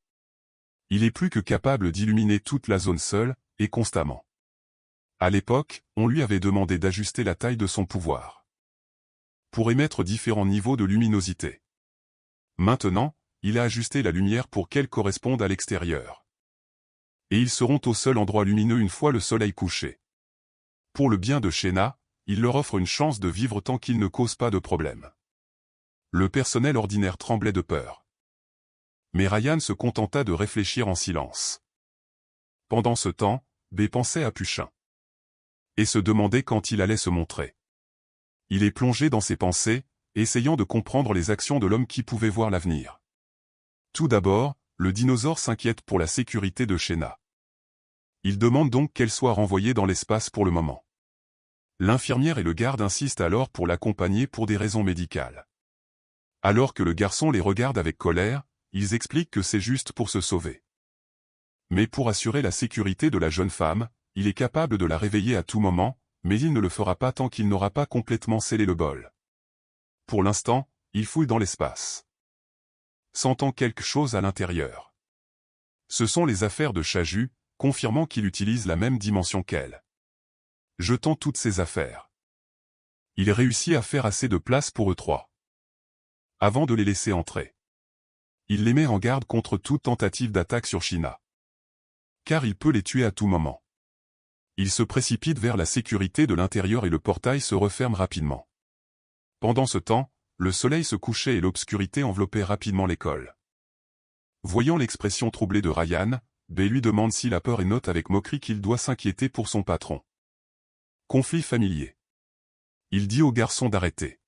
il est plus que capable d'illuminer toute la zone seul, et constamment. À l'époque, on lui avait demandé d'ajuster la taille de son pouvoir pour émettre différents niveaux de luminosité. Maintenant, il a ajusté la lumière pour qu'elle corresponde à l'extérieur. Et ils seront au seul endroit lumineux une fois le soleil couché. Pour le bien de Shena, il leur offre une chance de vivre tant qu'ils ne causent pas de problème. Le personnel ordinaire tremblait de peur. Mais Ryan se contenta de réfléchir en silence. Pendant ce temps, Bai pensait à Puchin. Et se demandait quand il allait se montrer. Il est plongé dans ses pensées, essayant de comprendre les actions de l'homme qui pouvait voir l'avenir. Tout d'abord, le dinosaure s'inquiète pour la sécurité de Shena. Il demande donc qu'elle soit renvoyée dans l'espace pour le moment. L'infirmière et le garde insistent alors pour l'accompagner pour des raisons médicales. Alors que le garçon les regarde avec colère, ils expliquent que c'est juste pour se sauver. Mais pour assurer la sécurité de la jeune femme, il est capable de la réveiller à tout moment, mais il ne le fera pas tant qu'il n'aura pas complètement scellé le bol. Pour l'instant, il fouille dans l'espace. Sentant quelque chose à l'intérieur. Ce sont les affaires de Chaju, confirmant qu'il utilise la même dimension qu'elle. Jetant toutes ses affaires. Il réussit à faire assez de place pour eux trois. Avant de les laisser entrer. Il les met en garde contre toute tentative d'attaque sur Shena. Car il peut les tuer à tout moment. Il se précipite vers la sécurité de l'intérieur et le portail se referme rapidement. Pendant ce temps, le soleil se couchait et l'obscurité enveloppait rapidement l'école. Voyant l'expression troublée de Ryan, Bai lui demande si la peur et note avec moquerie qu'il doit s'inquiéter pour son patron. Conflit familier. Il dit au garçon d'arrêter.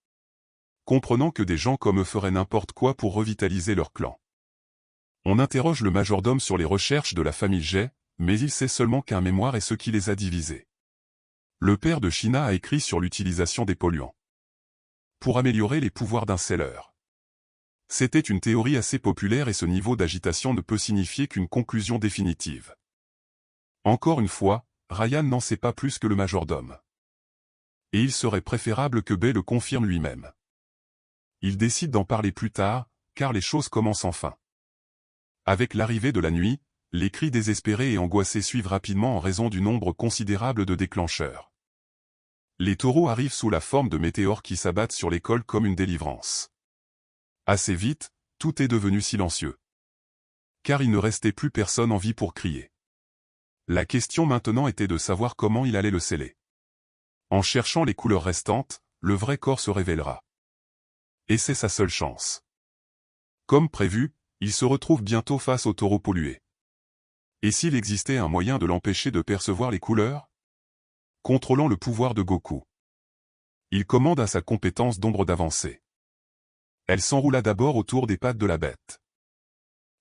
Comprenant que des gens comme eux feraient n'importe quoi pour revitaliser leur clan. On interroge le majordome sur les recherches de la famille Jay, mais il sait seulement qu'un mémoire est ce qui les a divisés. Le père de Shena a écrit sur l'utilisation des polluants. Pour améliorer les pouvoirs d'un scelleur. C'était une théorie assez populaire et ce niveau d'agitation ne peut signifier qu'une conclusion définitive. Encore une fois, Ryan n'en sait pas plus que le majordome. Et il serait préférable que Bai le confirme lui-même. Il décide d'en parler plus tard, car les choses commencent enfin. Avec l'arrivée de la nuit, Les cris désespérés et angoissés suivent rapidement en raison du nombre considérable de déclencheurs. Les taureaux arrivent sous la forme de météores qui s'abattent sur l'école comme une délivrance. Assez vite, tout est devenu silencieux. Car il ne restait plus personne en vie pour crier. La question maintenant était de savoir comment il allait le sceller. En cherchant les couleurs restantes, le vrai corps se révélera. Et c'est sa seule chance. Comme prévu, il se retrouve bientôt face au taureau pollué. Et s'il existait un moyen de l'empêcher de percevoir les couleurs? Contrôlant le pouvoir de Goku. Il commande à sa compétence d'ombre d'avancer. Elle s'enroula d'abord autour des pattes de la bête,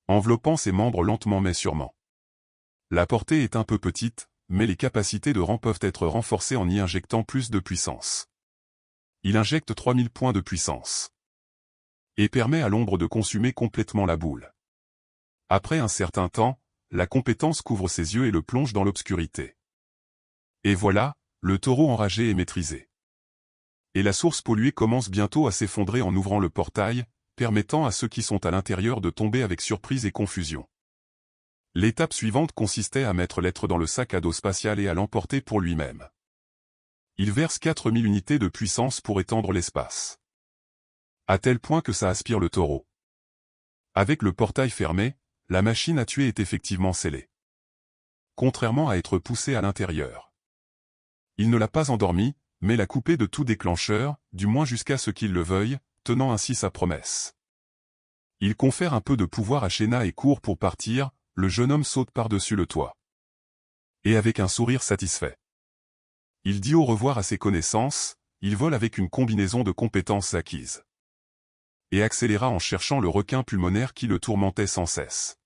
enveloppant ses membres lentement mais sûrement. La portée est un peu petite, mais les capacités de rang peuvent être renforcées en y injectant plus de puissance. Il injecte 3000 points de puissance. Et permet à l'ombre de consumer complètement la boule. Après un certain temps, la compétence couvre ses yeux et le plonge dans l'obscurité. Et voilà, le taureau enragé est maîtrisé. Et la source polluée commence bientôt à s'effondrer en ouvrant le portail, permettant à ceux qui sont à l'intérieur de tomber avec surprise et confusion. L'étape suivante consistait à mettre l'être dans le sac à dos spatial et à l'emporter pour lui-même. Il verse 4000 unités de puissance pour étendre l'espace. À tel point que ça aspire le taureau. Avec le portail fermé, la machine à tuer est effectivement scellée. Contrairement à être poussé à l'intérieur. Il ne l'a pas endormi, mais l'a coupé de tout déclencheur, du moins jusqu'à ce qu'il le veuille, tenant ainsi sa promesse. Il confère un peu de pouvoir à Shenna et court pour partir, le jeune homme saute par-dessus le toit. Et avec un sourire satisfait. Il dit au revoir à ses connaissances, il vole avec une combinaison de compétences acquises. Et accéléra en cherchant le requin pulmonaire qui le tourmentait sans cesse.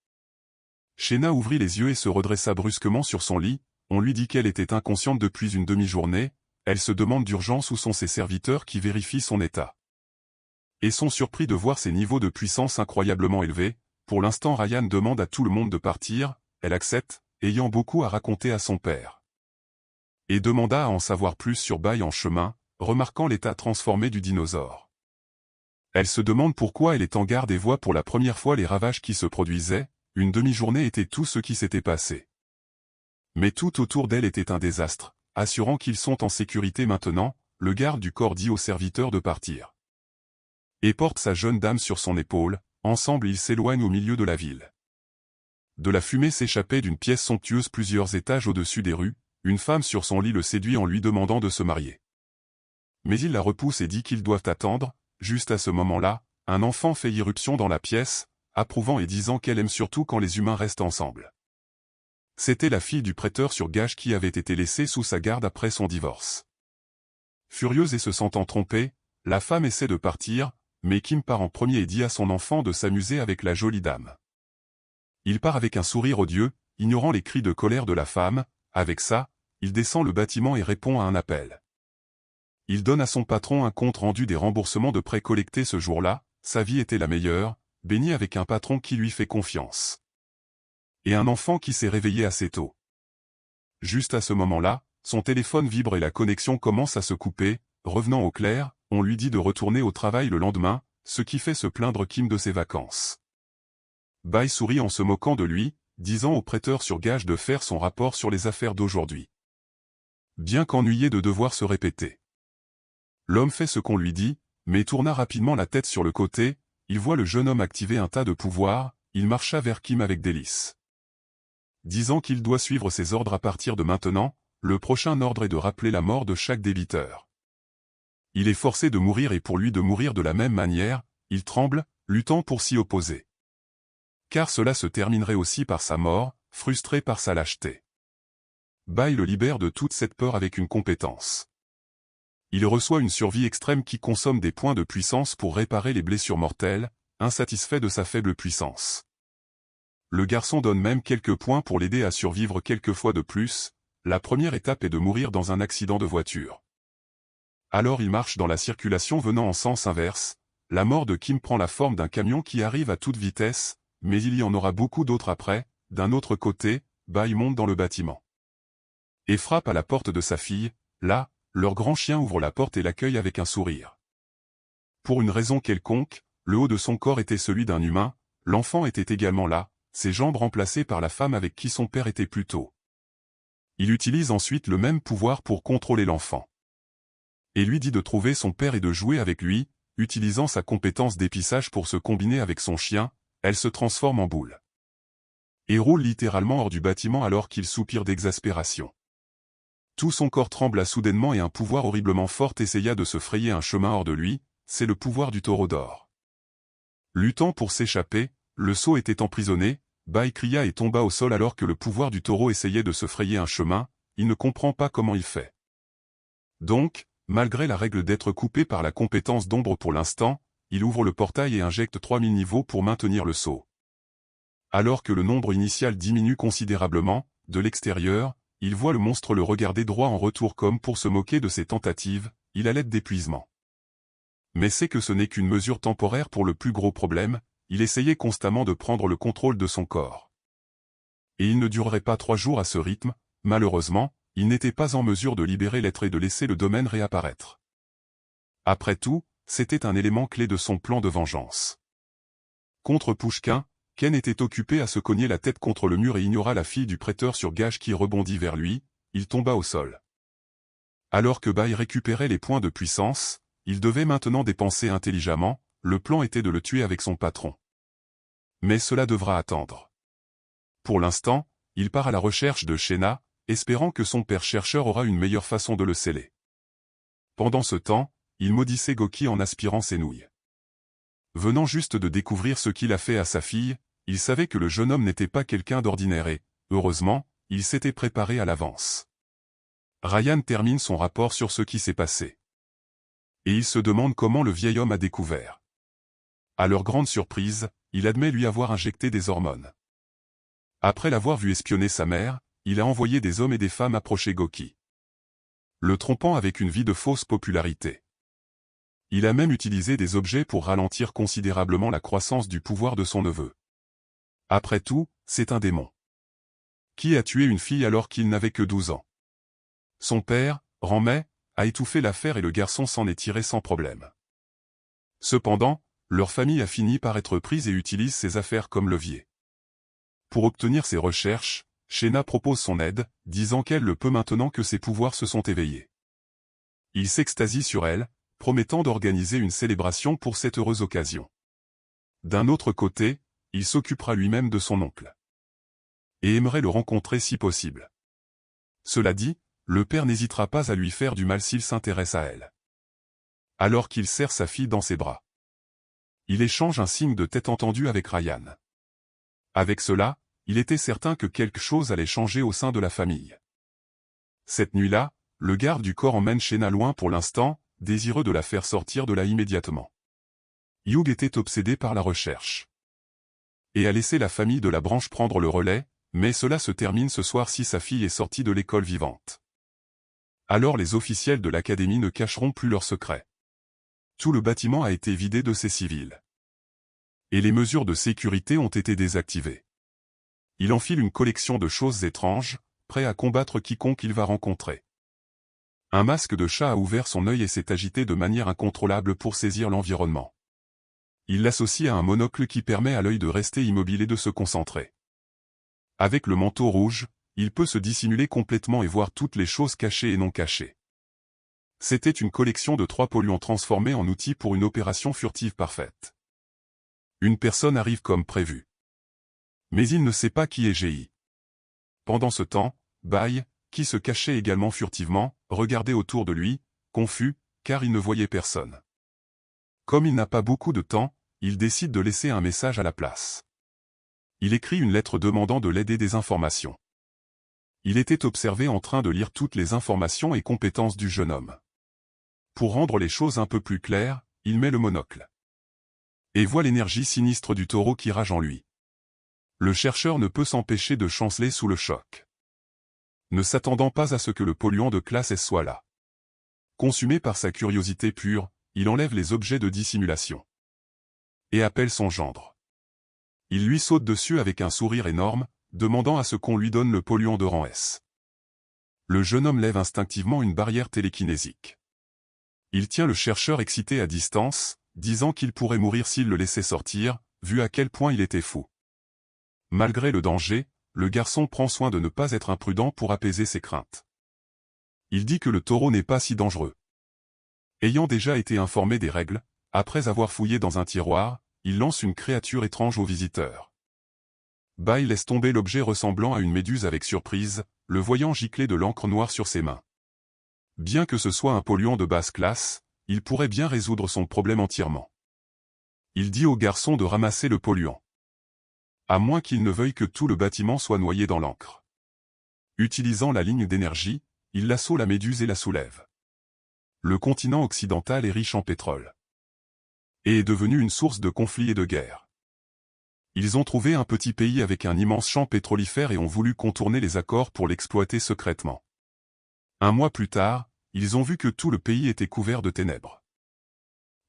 Shenna ouvrit les yeux et se redressa brusquement sur son lit, on lui dit qu'elle était inconsciente depuis une demi-journée, elle se demande d'urgence où sont ses serviteurs qui vérifient son état. Et sont surpris de voir ses niveaux de puissance incroyablement élevés. Pour l'instant Ryan demande à tout le monde de partir, elle accepte, ayant beaucoup à raconter à son père. Et demanda à en savoir plus sur Bai en chemin, remarquant l'état transformé du dinosaure. Elle se demande pourquoi elle est en garde et voit pour la première fois les ravages qui se produisaient, une demi-journée était tout ce qui s'était passé. Mais tout autour d'elle était un désastre, assurant qu'ils sont en sécurité maintenant, le garde du corps dit aux serviteurs de partir. Et porte sa jeune dame sur son épaule, ensemble ils s'éloignent au milieu de la ville. De la fumée s'échappait d'une pièce somptueuse plusieurs étages au-dessus des rues, une femme sur son lit le séduit en lui demandant de se marier. Mais il la repousse et dit qu'ils doivent attendre, juste à ce moment-là, un enfant fait irruption dans la pièce, approuvant et disant qu'elle aime surtout quand les humains restent ensemble. C'était la fille du prêteur sur gage qui avait été laissée sous sa garde après son divorce. Furieuse et se sentant trompée, la femme essaie de partir, mais Kim part en premier et dit à son enfant de s'amuser avec la jolie dame. Il part avec un sourire odieux, ignorant les cris de colère de la femme, avec ça, il descend le bâtiment et répond à un appel. Il donne à son patron un compte rendu des remboursements de prêts collectés ce jour-là, sa vie était la meilleure, bénie avec un patron qui lui fait confiance. Et un enfant qui s'est réveillé assez tôt. Juste à ce moment-là, son téléphone vibre et la connexion commence à se couper, revenant au clair, on lui dit de retourner au travail le lendemain, ce qui fait se plaindre Kim de ses vacances. Bai sourit en se moquant de lui, disant au prêteur sur gage de faire son rapport sur les affaires d'aujourd'hui. Bien qu'ennuyé de devoir se répéter. L'homme fait ce qu'on lui dit, mais tourna rapidement la tête sur le côté, il voit le jeune homme activer un tas de pouvoirs, il marcha vers Kim avec délice. Disant qu'il doit suivre ses ordres à partir de maintenant, le prochain ordre est de rappeler la mort de chaque débiteur. Il est forcé de mourir et pour lui de mourir de la même manière, il tremble, luttant pour s'y opposer. Car cela se terminerait aussi par sa mort, frustré par sa lâcheté. Bai le libère de toute cette peur avec une compétence. Il reçoit une survie extrême qui consomme des points de puissance pour réparer les blessures mortelles, insatisfait de sa faible puissance. Le garçon donne même quelques points pour l'aider à survivre quelques fois de plus, la première étape est de mourir dans un accident de voiture. Alors il marche dans la circulation venant en sens inverse, la mort de Kim prend la forme d'un camion qui arrive à toute vitesse, mais il y en aura beaucoup d'autres après, d'un autre côté, Bai monte dans le bâtiment. Et frappe à la porte de sa fille, là, leur grand chien ouvre la porte et l'accueille avec un sourire. Pour une raison quelconque, le haut de son corps était celui d'un humain, l'enfant était également là, ses jambes remplacées par la femme avec qui son père était plus tôt. Il utilise ensuite le même pouvoir pour contrôler l'enfant. Et lui dit de trouver son père et de jouer avec lui, utilisant sa compétence d'épissage pour se combiner avec son chien, elle se transforme en boule. Et roule littéralement hors du bâtiment alors qu'il soupire d'exaspération. Tout son corps trembla soudainement et un pouvoir horriblement fort essaya de se frayer un chemin hors de lui, c'est le pouvoir du taureau d'or. Luttant pour s'échapper, le sceau était emprisonné, Bai cria et tomba au sol alors que le pouvoir du taureau essayait de se frayer un chemin, il ne comprend pas comment il fait. Donc, malgré la règle d'être coupé par la compétence d'ombre pour l'instant, il ouvre le portail et injecte 3000 niveaux pour maintenir le sceau. Alors que le nombre initial diminue considérablement, de l'extérieur, il voit le monstre le regarder droit en retour comme pour se moquer de ses tentatives, il a l'aide d'épuisement. Mais sait que ce n'est qu'une mesure temporaire pour le plus gros problème, il essayait constamment de prendre le contrôle de son corps. Et il ne durerait pas 3 jours à ce rythme, malheureusement, il n'était pas en mesure de libérer l'être et de laisser le domaine réapparaître. Après tout, c'était un élément clé de son plan de vengeance. Contre Pouchkin, Ken était occupé à se cogner la tête contre le mur et ignora la fille du prêteur sur gage qui rebondit vers lui, il tomba au sol. Alors que Bai récupérait les points de puissance, il devait maintenant dépenser intelligemment, le plan était de le tuer avec son patron. Mais cela devra attendre. Pour l'instant, il part à la recherche de Shena, espérant que son père chercheur aura une meilleure façon de le sceller. Pendant ce temps, il maudissait Goki en aspirant ses nouilles. Venant juste de découvrir ce qu'il a fait à sa fille, il savait que le jeune homme n'était pas quelqu'un d'ordinaire et, heureusement, il s'était préparé à l'avance. Ryan termine son rapport sur ce qui s'est passé. Et il se demande comment le vieil homme a découvert. À leur grande surprise, il admet lui avoir injecté des hormones. Après l'avoir vu espionner sa mère, il a envoyé des hommes et des femmes approcher Goki, le trompant avec une vie de fausse popularité. Il a même utilisé des objets pour ralentir considérablement la croissance du pouvoir de son neveu. Après tout, c'est un démon. Qui a tué une fille alors qu'il n'avait que 12 ans? Son père, Ranmei, a étouffé l'affaire et le garçon s'en est tiré sans problème. Cependant, leur famille a fini par être prise et utilise ses affaires comme levier. Pour obtenir ses recherches, Shena propose son aide, disant qu'elle le peut maintenant que ses pouvoirs se sont éveillés. Il s'extasie sur elle, promettant d'organiser une célébration pour cette heureuse occasion. D'un autre côté, il s'occupera lui-même de son oncle. Et aimerait le rencontrer si possible. Cela dit, le père n'hésitera pas à lui faire du mal s'il s'intéresse à elle. Alors qu'il serre sa fille dans ses bras. Il échange un signe de tête entendu avec Ryan. Avec cela, il était certain que quelque chose allait changer au sein de la famille. Cette nuit-là, le garde du corps emmène Shena loin pour l'instant, désireux de la faire sortir de là immédiatement. Hugh était obsédé par la recherche. Et a laissé la famille de la branche prendre le relais, mais cela se termine ce soir si sa fille est sortie de l'école vivante. Alors les officiels de l'académie ne cacheront plus leurs secrets. Tout le bâtiment a été vidé de ses civils. Et les mesures de sécurité ont été désactivées. Il enfile une collection de choses étranges, prêt à combattre quiconque il va rencontrer. Un masque de chat a ouvert son œil et s'est agité de manière incontrôlable pour saisir l'environnement. Il l'associe à un monocle qui permet à l'œil de rester immobile et de se concentrer. Avec le manteau rouge, il peut se dissimuler complètement et voir toutes les choses cachées et non cachées. C'était une collection de 3 polluants transformés en outils pour une opération furtive parfaite. Une personne arrive comme prévu. Mais il ne sait pas qui est Gi. Pendant ce temps, Bai, qui se cachait également furtivement, regardait autour de lui, confus, car il ne voyait personne. Comme il n'a pas beaucoup de temps, il décide de laisser un message à la place. Il écrit une lettre demandant de l'aide et des informations. Il était observé en train de lire toutes les informations et compétences du jeune homme. Pour rendre les choses un peu plus claires, il met le monocle. Et voit l'énergie sinistre du taureau qui rage en lui. Le chercheur ne peut s'empêcher de chanceler sous le choc. Ne s'attendant pas à ce que le polluant de classe S soit là. Consumé par sa curiosité pure, il enlève les objets de dissimulation. Et appelle son gendre. Il lui saute dessus avec un sourire énorme, demandant à ce qu'on lui donne le polluant de rang S. Le jeune homme lève instinctivement une barrière télékinésique. Il tient le chercheur excité à distance, disant qu'il pourrait mourir s'il le laissait sortir, vu à quel point il était fou. Malgré le danger, le garçon prend soin de ne pas être imprudent pour apaiser ses craintes. Il dit que le taureau n'est pas si dangereux. Ayant déjà été informé des règles, après avoir fouillé dans un tiroir, il lance une créature étrange aux visiteurs. Bai laisse tomber l'objet ressemblant à une méduse avec surprise, le voyant gicler de l'encre noire sur ses mains. Bien que ce soit un polluant de basse classe, il pourrait bien résoudre son problème entièrement. Il dit au garçon de ramasser le polluant. À moins qu'il ne veuille que tout le bâtiment soit noyé dans l'encre. Utilisant la ligne d'énergie, il l'assaut la méduse et la soulève. Le continent occidental est riche en pétrole. Et est devenu une source de conflits et de guerres. Ils ont trouvé un petit pays avec un immense champ pétrolifère et ont voulu contourner les accords pour l'exploiter secrètement. Un mois plus tard, ils ont vu que tout le pays était couvert de ténèbres.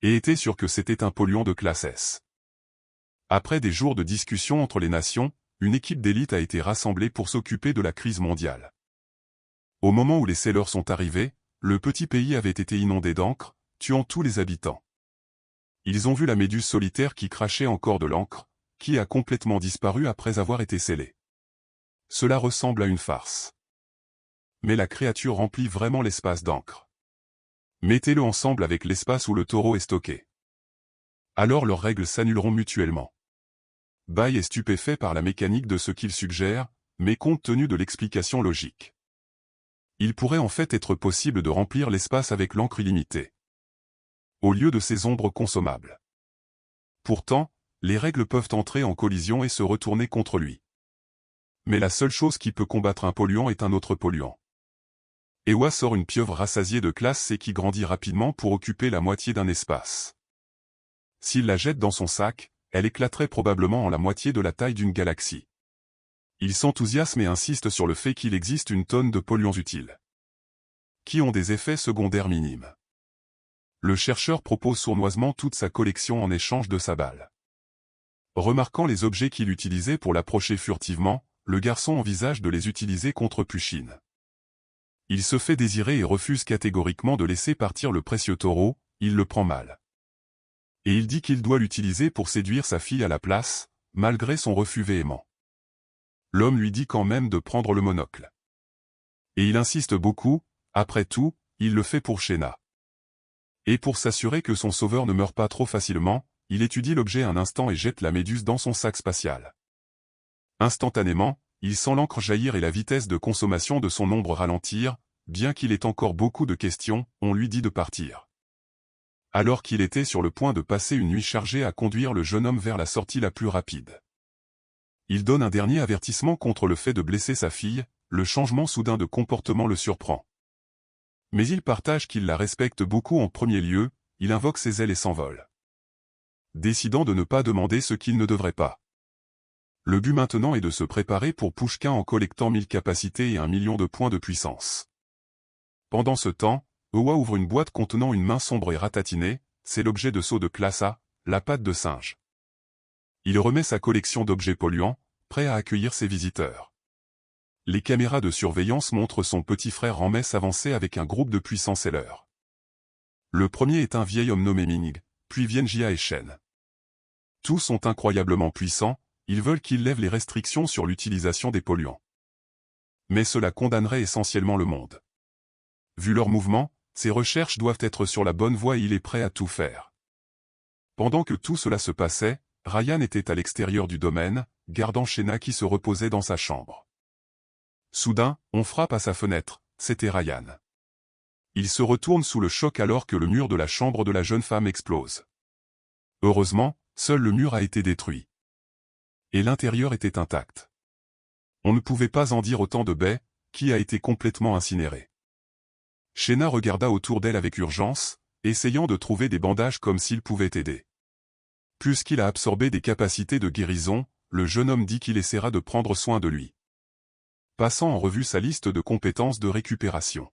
Et étaient sûrs que c'était un polluant de classe S. Après des jours de discussion entre les nations, une équipe d'élite a été rassemblée pour s'occuper de la crise mondiale. Au moment où les sailors sont arrivés, le petit pays avait été inondé d'encre, tuant tous les habitants. Ils ont vu la méduse solitaire qui crachait encore de l'encre, qui a complètement disparu après avoir été scellée. Cela ressemble à une farce. Mais la créature remplit vraiment l'espace d'encre. Mettez-le ensemble avec l'espace où le taureau est stocké. Alors leurs règles s'annuleront mutuellement. Bai est stupéfait par la mécanique de ce qu'il suggère, mais compte tenu de l'explication logique. Il pourrait en fait être possible de remplir l'espace avec l'encre illimitée, au lieu de ces ombres consommables. Pourtant, les règles peuvent entrer en collision et se retourner contre lui. Mais la seule chose qui peut combattre un polluant est un autre polluant. Ewa sort une pieuvre rassasiée de classe C qui grandit rapidement pour occuper la moitié d'un espace. S'il la jette dans son sac, elle éclaterait probablement en la moitié de la taille d'une galaxie. Il s'enthousiasme et insiste sur le fait qu'il existe une tonne de polluants utiles, qui ont des effets secondaires minimes. Le chercheur propose sournoisement toute sa collection en échange de sa balle. Remarquant les objets qu'il utilisait pour l'approcher furtivement, le garçon envisage de les utiliser contre Pushine. Il se fait désirer et refuse catégoriquement de laisser partir le précieux taureau, il le prend mal. Et il dit qu'il doit l'utiliser pour séduire sa fille à la place, malgré son refus véhément. L'homme lui dit quand même de prendre le monocle. Et il insiste beaucoup, après tout, il le fait pour Shena. Et pour s'assurer que son sauveur ne meurt pas trop facilement, il étudie l'objet un instant et jette la méduse dans son sac spatial. Instantanément, il sent l'encre jaillir et la vitesse de consommation de son ombre ralentir, bien qu'il ait encore beaucoup de questions, on lui dit de partir. Alors qu'il était sur le point de passer une nuit chargée à conduire le jeune homme vers la sortie la plus rapide. Il donne un dernier avertissement contre le fait de blesser sa fille, le changement soudain de comportement le surprend. Mais il partage qu'il la respecte beaucoup en premier lieu, il invoque ses ailes et s'envole. Décidant de ne pas demander ce qu'il ne devrait pas. Le but maintenant est de se préparer pour Pushkin en collectant 1000 capacités et 1 million de points de puissance. Pendant ce temps, Ewa ouvre une boîte contenant une main sombre et ratatinée, c'est l'objet de saut de classe A, la patte de singe. Il remet sa collection d'objets polluants, prêt à accueillir ses visiteurs. Les caméras de surveillance montrent son petit frère Ramès s'avancer avec un groupe de puissants sellers. Le premier est un vieil homme nommé Ming, puis viennent Jia et Shen. Tous sont incroyablement puissants, ils veulent qu'il lève les restrictions sur l'utilisation des polluants. Mais cela condamnerait essentiellement le monde. Vu leurs mouvements, ses recherches doivent être sur la bonne voie et il est prêt à tout faire. Pendant que tout cela se passait, Ryan était à l'extérieur du domaine, gardant Shena qui se reposait dans sa chambre. Soudain, on frappe à sa fenêtre, c'était Ryan. Il se retourne sous le choc alors que le mur de la chambre de la jeune femme explose. Heureusement, seul le mur a été détruit. Et l'intérieur était intact. On ne pouvait pas en dire autant de Bai, qui a été complètement incinéré. Shena regarda autour d'elle avec urgence, essayant de trouver des bandages comme s'il pouvait aider. Puisqu'il a absorbé des capacités de guérison, le jeune homme dit qu'il essaiera de prendre soin de lui. Passant en revue sa liste de compétences de récupération.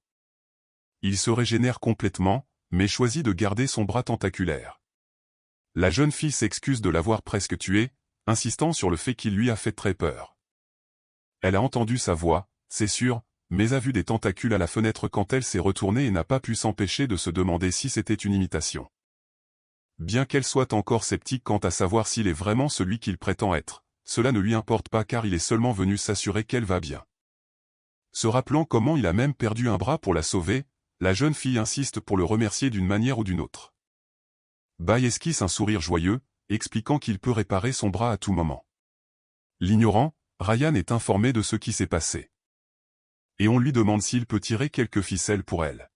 Il se régénère complètement, mais choisit de garder son bras tentaculaire. La jeune fille s'excuse de l'avoir presque tué, insistant sur le fait qu'il lui a fait très peur. Elle a entendu sa voix, c'est sûr, mais a vu des tentacules à la fenêtre quand elle s'est retournée et n'a pas pu s'empêcher de se demander si c'était une imitation. Bien qu'elle soit encore sceptique quant à savoir s'il est vraiment celui qu'il prétend être, cela ne lui importe pas car il est seulement venu s'assurer qu'elle va bien. Se rappelant comment il a même perdu un bras pour la sauver, la jeune fille insiste pour le remercier d'une manière ou d'une autre. Bai esquisse un sourire joyeux, expliquant qu'il peut réparer son bras à tout moment. L'ignorant, Ryan est informé de ce qui s'est passé. Et on lui demande s'il peut tirer quelques ficelles pour elle.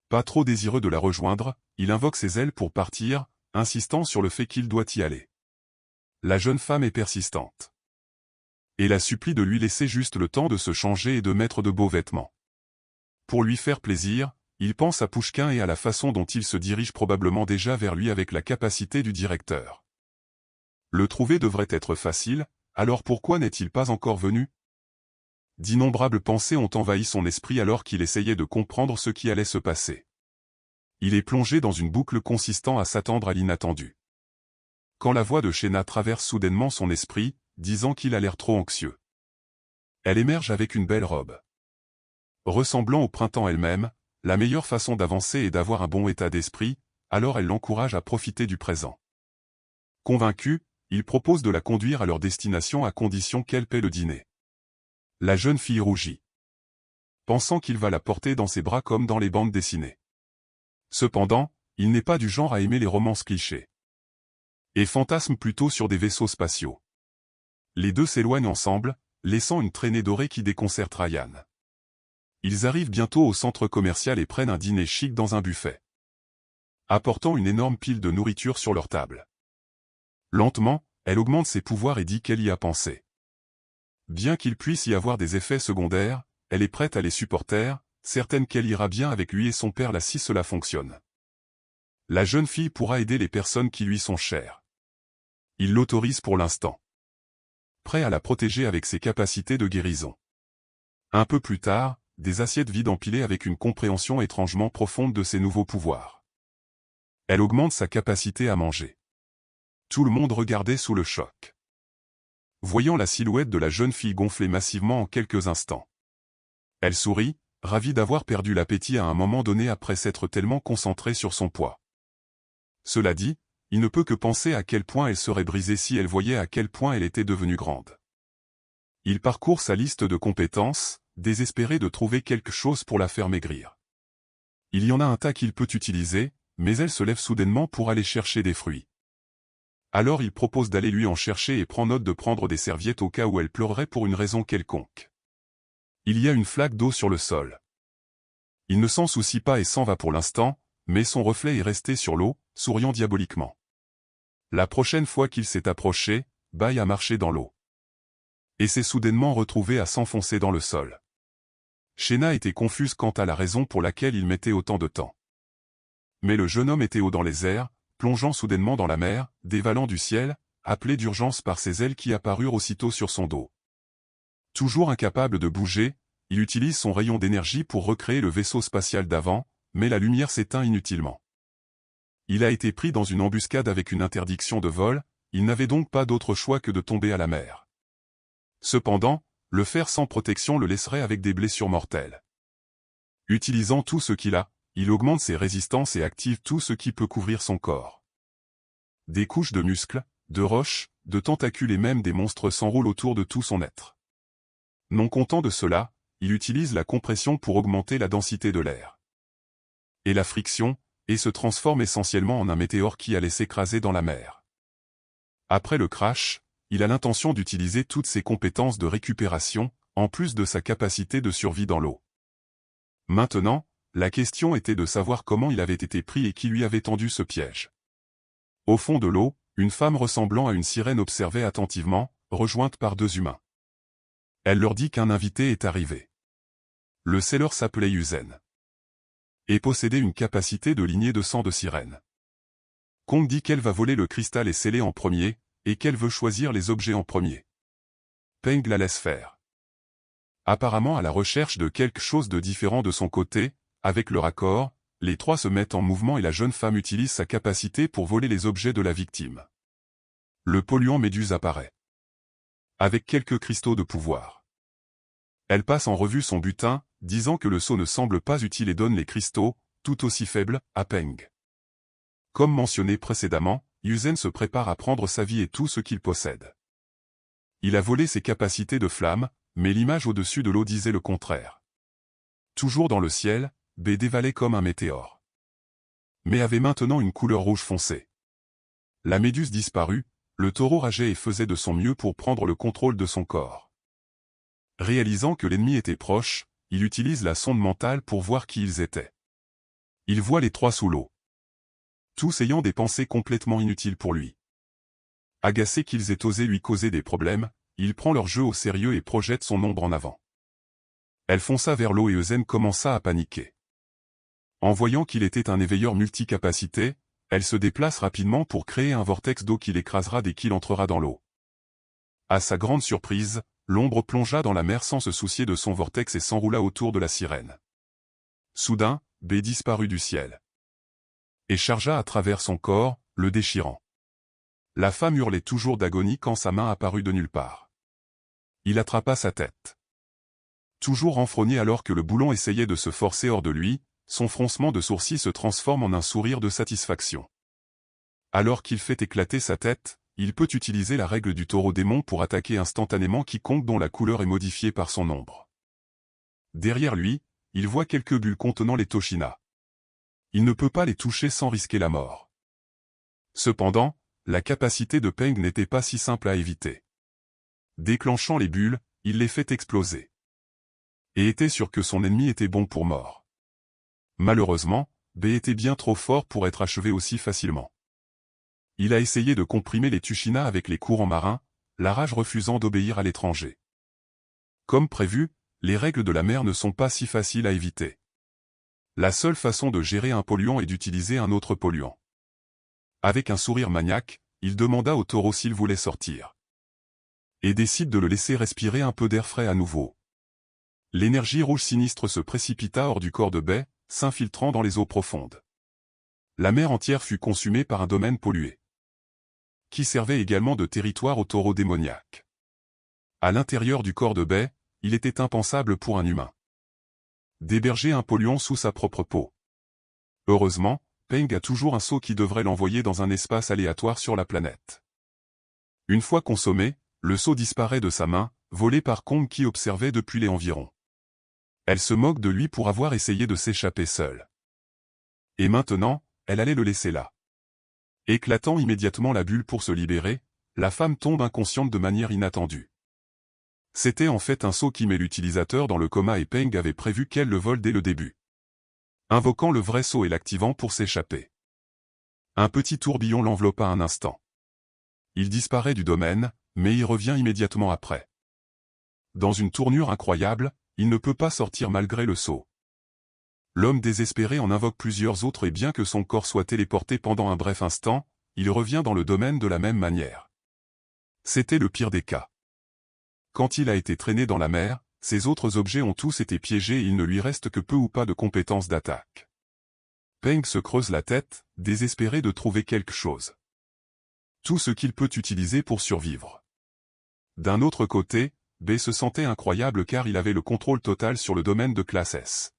Pas trop désireux de la rejoindre, il invoque ses ailes pour partir, insistant sur le fait qu'il doit y aller. La jeune femme est persistante. Et la supplie de lui laisser juste le temps de se changer et de mettre de beaux vêtements. Pour lui faire plaisir, il pense à Pouchkin et à la façon dont il se dirige probablement déjà vers lui avec la capacité du directeur. Le trouver devrait être facile, alors pourquoi n'est-il pas encore venu? D'innombrables pensées ont envahi son esprit alors qu'il essayait de comprendre ce qui allait se passer. Il est plongé dans une boucle consistant à s'attendre à l'inattendu. Quand la voix de Shena traverse soudainement son esprit, disant qu'il a l'air trop anxieux. Elle émerge avec une belle robe. Ressemblant au printemps elle-même, la meilleure façon d'avancer est d'avoir un bon état d'esprit, alors elle l'encourage à profiter du présent. Convaincu, il propose de la conduire à leur destination à condition qu'elle paie le dîner. La jeune fille rougit, pensant qu'il va la porter dans ses bras comme dans les bandes dessinées. Cependant, il n'est pas du genre à aimer les romances clichés. Et fantasme plutôt sur des vaisseaux spatiaux. Les deux s'éloignent ensemble, laissant une traînée dorée qui déconcerte Ryan. Ils arrivent bientôt au centre commercial et prennent un dîner chic dans un buffet, apportant une énorme pile de nourriture sur leur table. Lentement, elle augmente ses pouvoirs et dit qu'elle y a pensé. Bien qu'il puisse y avoir des effets secondaires, elle est prête à les supporter, certaine qu'elle ira bien avec lui et son père là si cela fonctionne. La jeune fille pourra aider les personnes qui lui sont chères. Il l'autorise pour l'instant. Prêt à la protéger avec ses capacités de guérison. Un peu plus tard, des assiettes vides empilées avec une compréhension étrangement profonde de ses nouveaux pouvoirs. Elle augmente sa capacité à manger. Tout le monde regardait sous le choc. Voyant la silhouette de la jeune fille gonfler massivement en quelques instants. Elle sourit, ravie d'avoir perdu l'appétit à un moment donné après s'être tellement concentrée sur son poids. Cela dit, il ne peut que penser à quel point elle serait brisée si elle voyait à quel point elle était devenue grande. Il parcourt sa liste de compétences, désespéré de trouver quelque chose pour la faire maigrir. Il y en a un tas qu'il peut utiliser, mais elle se lève soudainement pour aller chercher des fruits. Alors il propose d'aller lui en chercher et prend note de prendre des serviettes au cas où elle pleurerait pour une raison quelconque. Il y a une flaque d'eau sur le sol. Il ne s'en soucie pas et s'en va pour l'instant, mais son reflet est resté sur l'eau, souriant diaboliquement. La prochaine fois qu'il s'est approché, Bai a marché dans l'eau. Et s'est soudainement retrouvé à s'enfoncer dans le sol. Shena était confuse quant à la raison pour laquelle il mettait autant de temps. Mais le jeune homme était haut dans les airs, plongeant soudainement dans la mer, dévalant du ciel, appelé d'urgence par ses ailes qui apparurent aussitôt sur son dos. Toujours incapable de bouger, il utilise son rayon d'énergie pour recréer le vaisseau spatial d'avant, mais la lumière s'éteint inutilement. Il a été pris dans une embuscade avec une interdiction de vol, il n'avait donc pas d'autre choix que de tomber à la mer. Cependant, le faire sans protection le laisserait avec des blessures mortelles. Utilisant tout ce qu'il a, il augmente ses résistances et active tout ce qui peut couvrir son corps. Des couches de muscles, de roches, de tentacules et même des monstres s'enroulent autour de tout son être. Non content de cela, il utilise la compression pour augmenter la densité de l'air. Et la friction, et se transforme essentiellement en un météore qui allait s'écraser dans la mer. Après le crash, il a l'intention d'utiliser toutes ses compétences de récupération, en plus de sa capacité de survie dans l'eau. Maintenant, la question était de savoir comment il avait été pris et qui lui avait tendu ce piège. Au fond de l'eau, une femme ressemblant à une sirène observait attentivement, rejointe par deux humains. Elle leur dit qu'un invité est arrivé. Le sailor s'appelait Yuzen. Et possédait une capacité de lignée de sang de sirène. Kong dit qu'elle va voler le cristal et sceller en premier, et qu'elle veut choisir les objets en premier. Peng la laisse faire. Apparemment à la recherche de quelque chose de différent de son côté, avec le raccord, les trois se mettent en mouvement et la jeune femme utilise sa capacité pour voler les objets de la victime. Le polluant Méduse apparaît. Avec quelques cristaux de pouvoir. Elle passe en revue son butin, disant que le sceau ne semble pas utile et donne les cristaux, tout aussi faibles, à Peng. Comme mentionné précédemment, Yuzen se prépare à prendre sa vie et tout ce qu'il possède. Il a volé ses capacités de flamme, mais l'image au-dessus de l'eau disait le contraire. Toujours dans le ciel, B dévalait comme un météore. Mais avait maintenant une couleur rouge foncé. La méduse disparut, le taureau rageait et faisait de son mieux pour prendre le contrôle de son corps. Réalisant que l'ennemi était proche, il utilise la sonde mentale pour voir qui ils étaient. Il voit les trois sous l'eau. Tous ayant des pensées complètement inutiles pour lui. Agacé qu'ils aient osé lui causer des problèmes, il prend leur jeu au sérieux et projette son ombre en avant. Elle fonça vers l'eau et Eusen commença à paniquer. En voyant qu'il était un éveilleur multicapacité, elle se déplace rapidement pour créer un vortex d'eau qui l'écrasera dès qu'il entrera dans l'eau. À sa grande surprise, l'ombre plongea dans la mer sans se soucier de son vortex et s'enroula autour de la sirène. Soudain, B disparut du ciel. Et chargea à travers son corps, le déchirant. La femme hurlait toujours d'agonie quand sa main apparut de nulle part. Il attrapa sa tête. Toujours renfrogné alors que le boulon essayait de se forcer hors de lui, son froncement de sourcils se transforme en un sourire de satisfaction. Alors qu'il fait éclater sa tête, il peut utiliser la règle du taureau démon pour attaquer instantanément quiconque dont la couleur est modifiée par son ombre. Derrière lui, il voit quelques bulles contenant les Toshina. Il ne peut pas les toucher sans risquer la mort. Cependant, la capacité de Peng n'était pas si simple à éviter. Déclenchant les bulles, il les fait exploser. Et était sûr que son ennemi était bon pour mort. Malheureusement, B était bien trop fort pour être achevé aussi facilement. Il a essayé de comprimer les Tushina avec les courants marins, la rage refusant d'obéir à l'étranger. Comme prévu, les règles de la mer ne sont pas si faciles à éviter. La seule façon de gérer un polluant est d'utiliser un autre polluant. Avec un sourire maniaque, il demanda au taureau s'il voulait sortir. Et décide de le laisser respirer un peu d'air frais à nouveau. L'énergie rouge sinistre se précipita hors du corps de B, s'infiltrant dans les eaux profondes. La mer entière fut consumée par un domaine pollué, qui servait également de territoire au taureau démoniaque. À l'intérieur du corps de B, il était impensable pour un humain d'héberger un polluant sous sa propre peau. Heureusement, Peng a toujours un seau qui devrait l'envoyer dans un espace aléatoire sur la planète. Une fois consommé, le seau disparaît de sa main, volé par Kong qui observait depuis les environs. Elle se moque de lui pour avoir essayé de s'échapper seule. Et maintenant, elle allait le laisser là. Éclatant immédiatement la bulle pour se libérer, la femme tombe inconsciente de manière inattendue. C'était en fait un seau qui met l'utilisateur dans le coma et Peng avait prévu qu'elle le vole dès le début. Invoquant le vrai seau et l'activant pour s'échapper. Un petit tourbillon l'enveloppa un instant. Il disparaît du domaine, mais y revient immédiatement après. Dans une tournure incroyable, il ne peut pas sortir malgré le seau. L'homme désespéré en invoque plusieurs autres et bien que son corps soit téléporté pendant un bref instant, il revient dans le domaine de la même manière. C'était le pire des cas. Quand il a été traîné dans la mer, ces autres objets ont tous été piégés et il ne lui reste que peu ou pas de compétences d'attaque. Peng se creuse la tête, désespéré de trouver quelque chose. Tout ce qu'il peut utiliser pour survivre. D'un autre côté, B se sentait incroyable car il avait le contrôle total sur le domaine de classe S.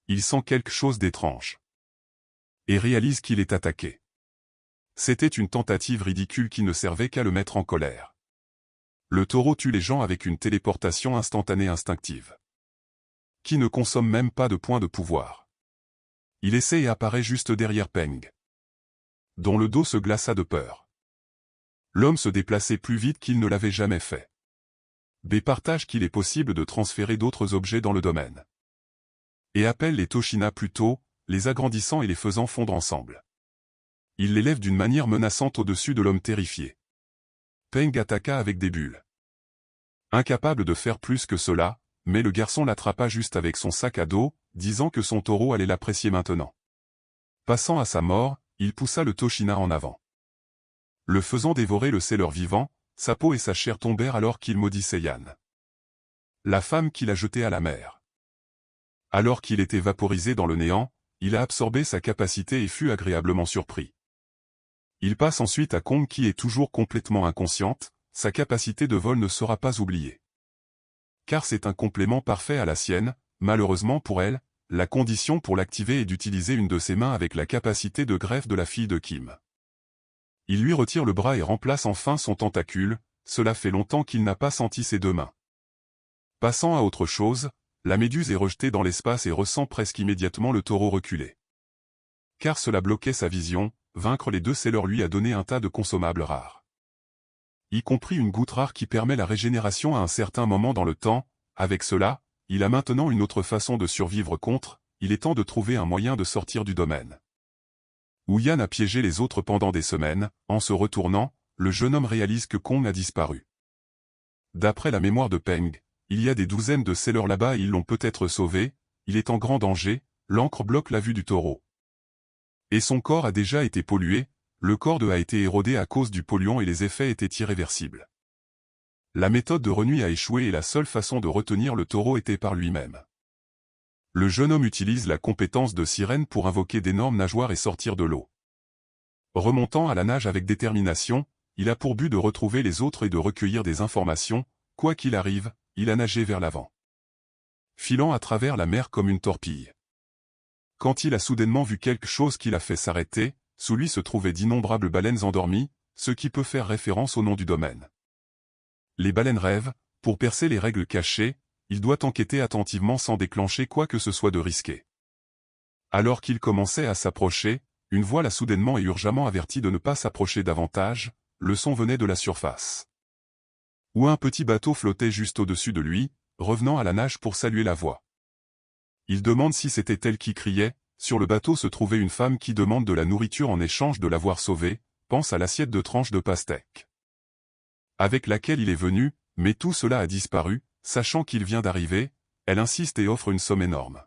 Il sent quelque chose d'étrange. Et réalise qu'il est attaqué. C'était une tentative ridicule qui ne servait qu'à le mettre en colère. Le taureau tue les gens avec une téléportation instantanée instinctive. Qui ne consomme même pas de points de pouvoir. Il essaie et apparaît juste derrière Peng, dont le dos se glaça de peur. L'homme se déplaçait plus vite qu'il ne l'avait jamais fait. B partage qu'il est possible de transférer d'autres objets dans le domaine. Et appelle les Toshina plus tôt, les agrandissant et les faisant fondre ensemble. Il les lève d'une manière menaçante au-dessus de l'homme terrifié. Peng attaqua avec des bulles. Incapable de faire plus que cela, mais le garçon l'attrapa juste avec son sac à dos, disant que son taureau allait l'apprécier maintenant. Passant à sa mort, il poussa le Toshina en avant. Le faisant dévorer le selleur vivant, sa peau et sa chair tombèrent alors qu'il maudissait Yann, la femme qu'il a jetée à la mer. Alors qu'il était vaporisé dans le néant, il a absorbé sa capacité et fut agréablement surpris. Il passe ensuite à Kong qui est toujours complètement inconsciente, sa capacité de vol ne sera pas oubliée. Car c'est un complément parfait à la sienne, malheureusement pour elle, la condition pour l'activer est d'utiliser une de ses mains avec la capacité de greffe de la fille de Kim. Il lui retire le bras et remplace enfin son tentacule, cela fait longtemps qu'il n'a pas senti ses deux mains. Passant à autre chose, la méduse est rejetée dans l'espace et ressent presque immédiatement le taureau reculer. Car cela bloquait sa vision, vaincre les deux sailors lui a donné un tas de consommables rares. Y compris une goutte rare qui permet la régénération à un certain moment dans le temps. Avec cela, il a maintenant une autre façon de survivre contre, il est temps de trouver un moyen de sortir du domaine. Où Yan a piégé les autres pendant des semaines, en se retournant, le jeune homme réalise que Kong a disparu. D'après la mémoire de Peng, il y a des douzaines de sailors là-bas et ils l'ont peut-être sauvé, il est en grand danger, l'encre bloque la vue du taureau. Et son corps a déjà été pollué, le corps a été érodé à cause du polluant et les effets étaient irréversibles. La méthode de Renui a échoué et la seule façon de retenir le taureau était par lui-même. Le jeune homme utilise la compétence de sirène pour invoquer d'énormes nageoires et sortir de l'eau. Remontant à la nage avec détermination, il a pour but de retrouver les autres et de recueillir des informations, quoi qu'il arrive, il a nagé vers l'avant. Filant à travers la mer comme une torpille. Quand il a soudainement vu quelque chose qui l'a fait s'arrêter, sous lui se trouvaient d'innombrables baleines endormies, ce qui peut faire référence au nom du domaine. Les baleines rêvent, pour percer les règles cachées, il doit enquêter attentivement sans déclencher quoi que ce soit de risqué. Alors qu'il commençait à s'approcher, une voix l'a soudainement et urgemment averti de ne pas s'approcher davantage, le son venait de la surface. Où un petit bateau flottait juste au-dessus de lui, revenant à la nage pour saluer la voix. Il demande si c'était elle qui criait, sur le bateau se trouvait une femme qui demande de la nourriture en échange de l'avoir sauvé, pense à l'assiette de tranches de pastèque avec laquelle il est venu, mais tout cela a disparu, sachant qu'il vient d'arriver, elle insiste et offre une somme énorme.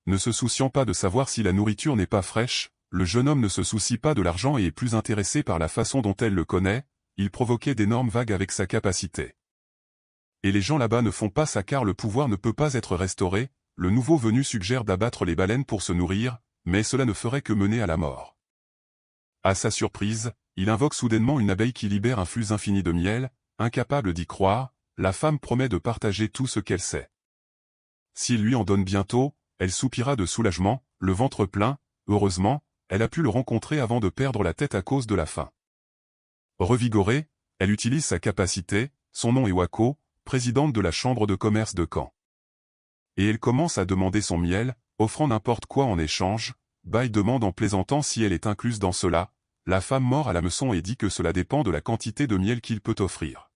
Ne se souciant pas de savoir si la nourriture n'est pas fraîche, le jeune homme ne se soucie pas de l'argent et est plus intéressé par la façon dont elle le connaît, il provoquait d'énormes vagues avec sa capacité. Et les gens là-bas ne font pas ça car le pouvoir ne peut pas être restauré, le nouveau venu suggère d'abattre les baleines pour se nourrir, mais cela ne ferait que mener à la mort. À sa surprise, il invoque soudainement une abeille qui libère un flux infini de miel, incapable d'y croire, la femme promet de partager tout ce qu'elle sait. S'il lui en donne bientôt, elle soupira de soulagement, le ventre plein, heureusement, elle a pu le rencontrer avant de perdre la tête à cause de la faim. Revigorée, elle utilise sa capacité, son nom est Wako, présidente de la chambre de commerce de Caen. Et elle commence à demander son miel, offrant n'importe quoi en échange. Bai demande en plaisantant si elle est incluse dans cela, la femme mord à l'hameçon et dit que cela dépend de la quantité de miel qu'il peut offrir.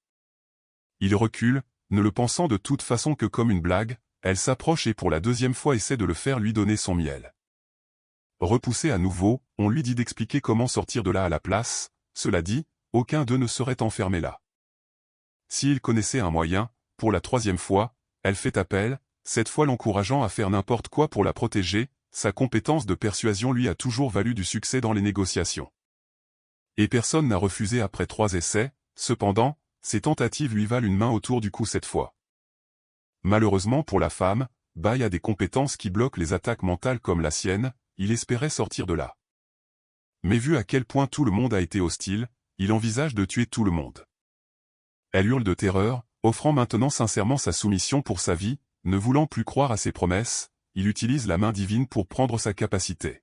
Il recule, ne le pensant de toute façon que comme une blague, elle s'approche et pour la deuxième fois essaie de le faire lui donner son miel. Repoussé à nouveau, on lui dit d'expliquer comment sortir de là à la place, cela dit, aucun d'eux ne serait enfermé là. S'il connaissait un moyen, pour la troisième fois, elle fait appel, cette fois l'encourageant à faire n'importe quoi pour la protéger, sa compétence de persuasion lui a toujours valu du succès dans les négociations. Et personne n'a refusé après 3 essais, cependant, ses tentatives lui valent une main autour du cou cette fois. Malheureusement pour la femme, Bai a des compétences qui bloquent les attaques mentales comme la sienne, il espérait sortir de là. Mais vu à quel point tout le monde a été hostile, il envisage de tuer tout le monde. Elle hurle de terreur, offrant maintenant sincèrement sa soumission pour sa vie, ne voulant plus croire à ses promesses, il utilise la main divine pour prendre sa capacité.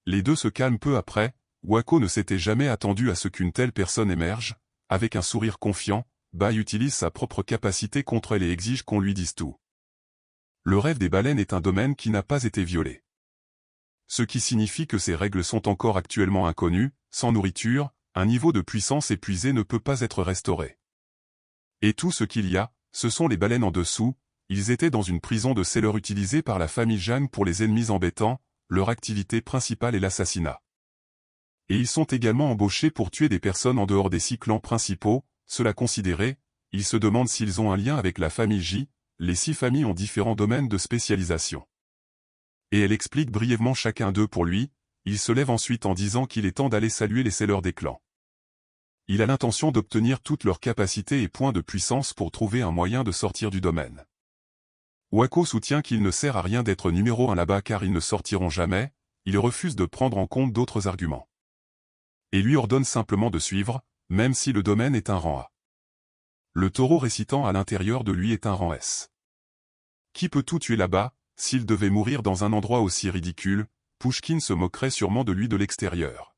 Les deux se calment peu après, Wako ne s'était jamais attendu à ce qu'une telle personne émerge, avec un sourire confiant, Bai utilise sa propre capacité contre elle et exige qu'on lui dise tout. Le rêve des baleines est un domaine qui n'a pas été violé. Ce qui signifie que ces règles sont encore actuellement inconnues, sans nourriture, un niveau de puissance épuisé ne peut pas être restauré. Et tout ce qu'il y a, ce sont les baleines en dessous, ils étaient dans une prison de sailors utilisée par la famille Zhang pour les ennemis embêtants, leur activité principale est l'assassinat. Et ils sont également embauchés pour tuer des personnes en dehors des 6 clans principaux, cela considéré, ils se demandent s'ils ont un lien avec la famille J, les 6 familles ont différents domaines de spécialisation. Et elle explique brièvement chacun d'eux pour lui, il se lève ensuite en disant qu'il est temps d'aller saluer les sailors des clans. Il a l'intention d'obtenir toutes leurs capacités et points de puissance pour trouver un moyen de sortir du domaine. Wako soutient qu'il ne sert à rien d'être numéro 1 là-bas car ils ne sortiront jamais, il refuse de prendre en compte d'autres arguments. Et lui ordonne simplement de suivre, même si le domaine est un rang A. Le taureau récitant à l'intérieur de lui est un rang S. Qui peut tout tuer là-bas, s'il devait mourir dans un endroit aussi ridicule, Pushkin se moquerait sûrement de lui de l'extérieur.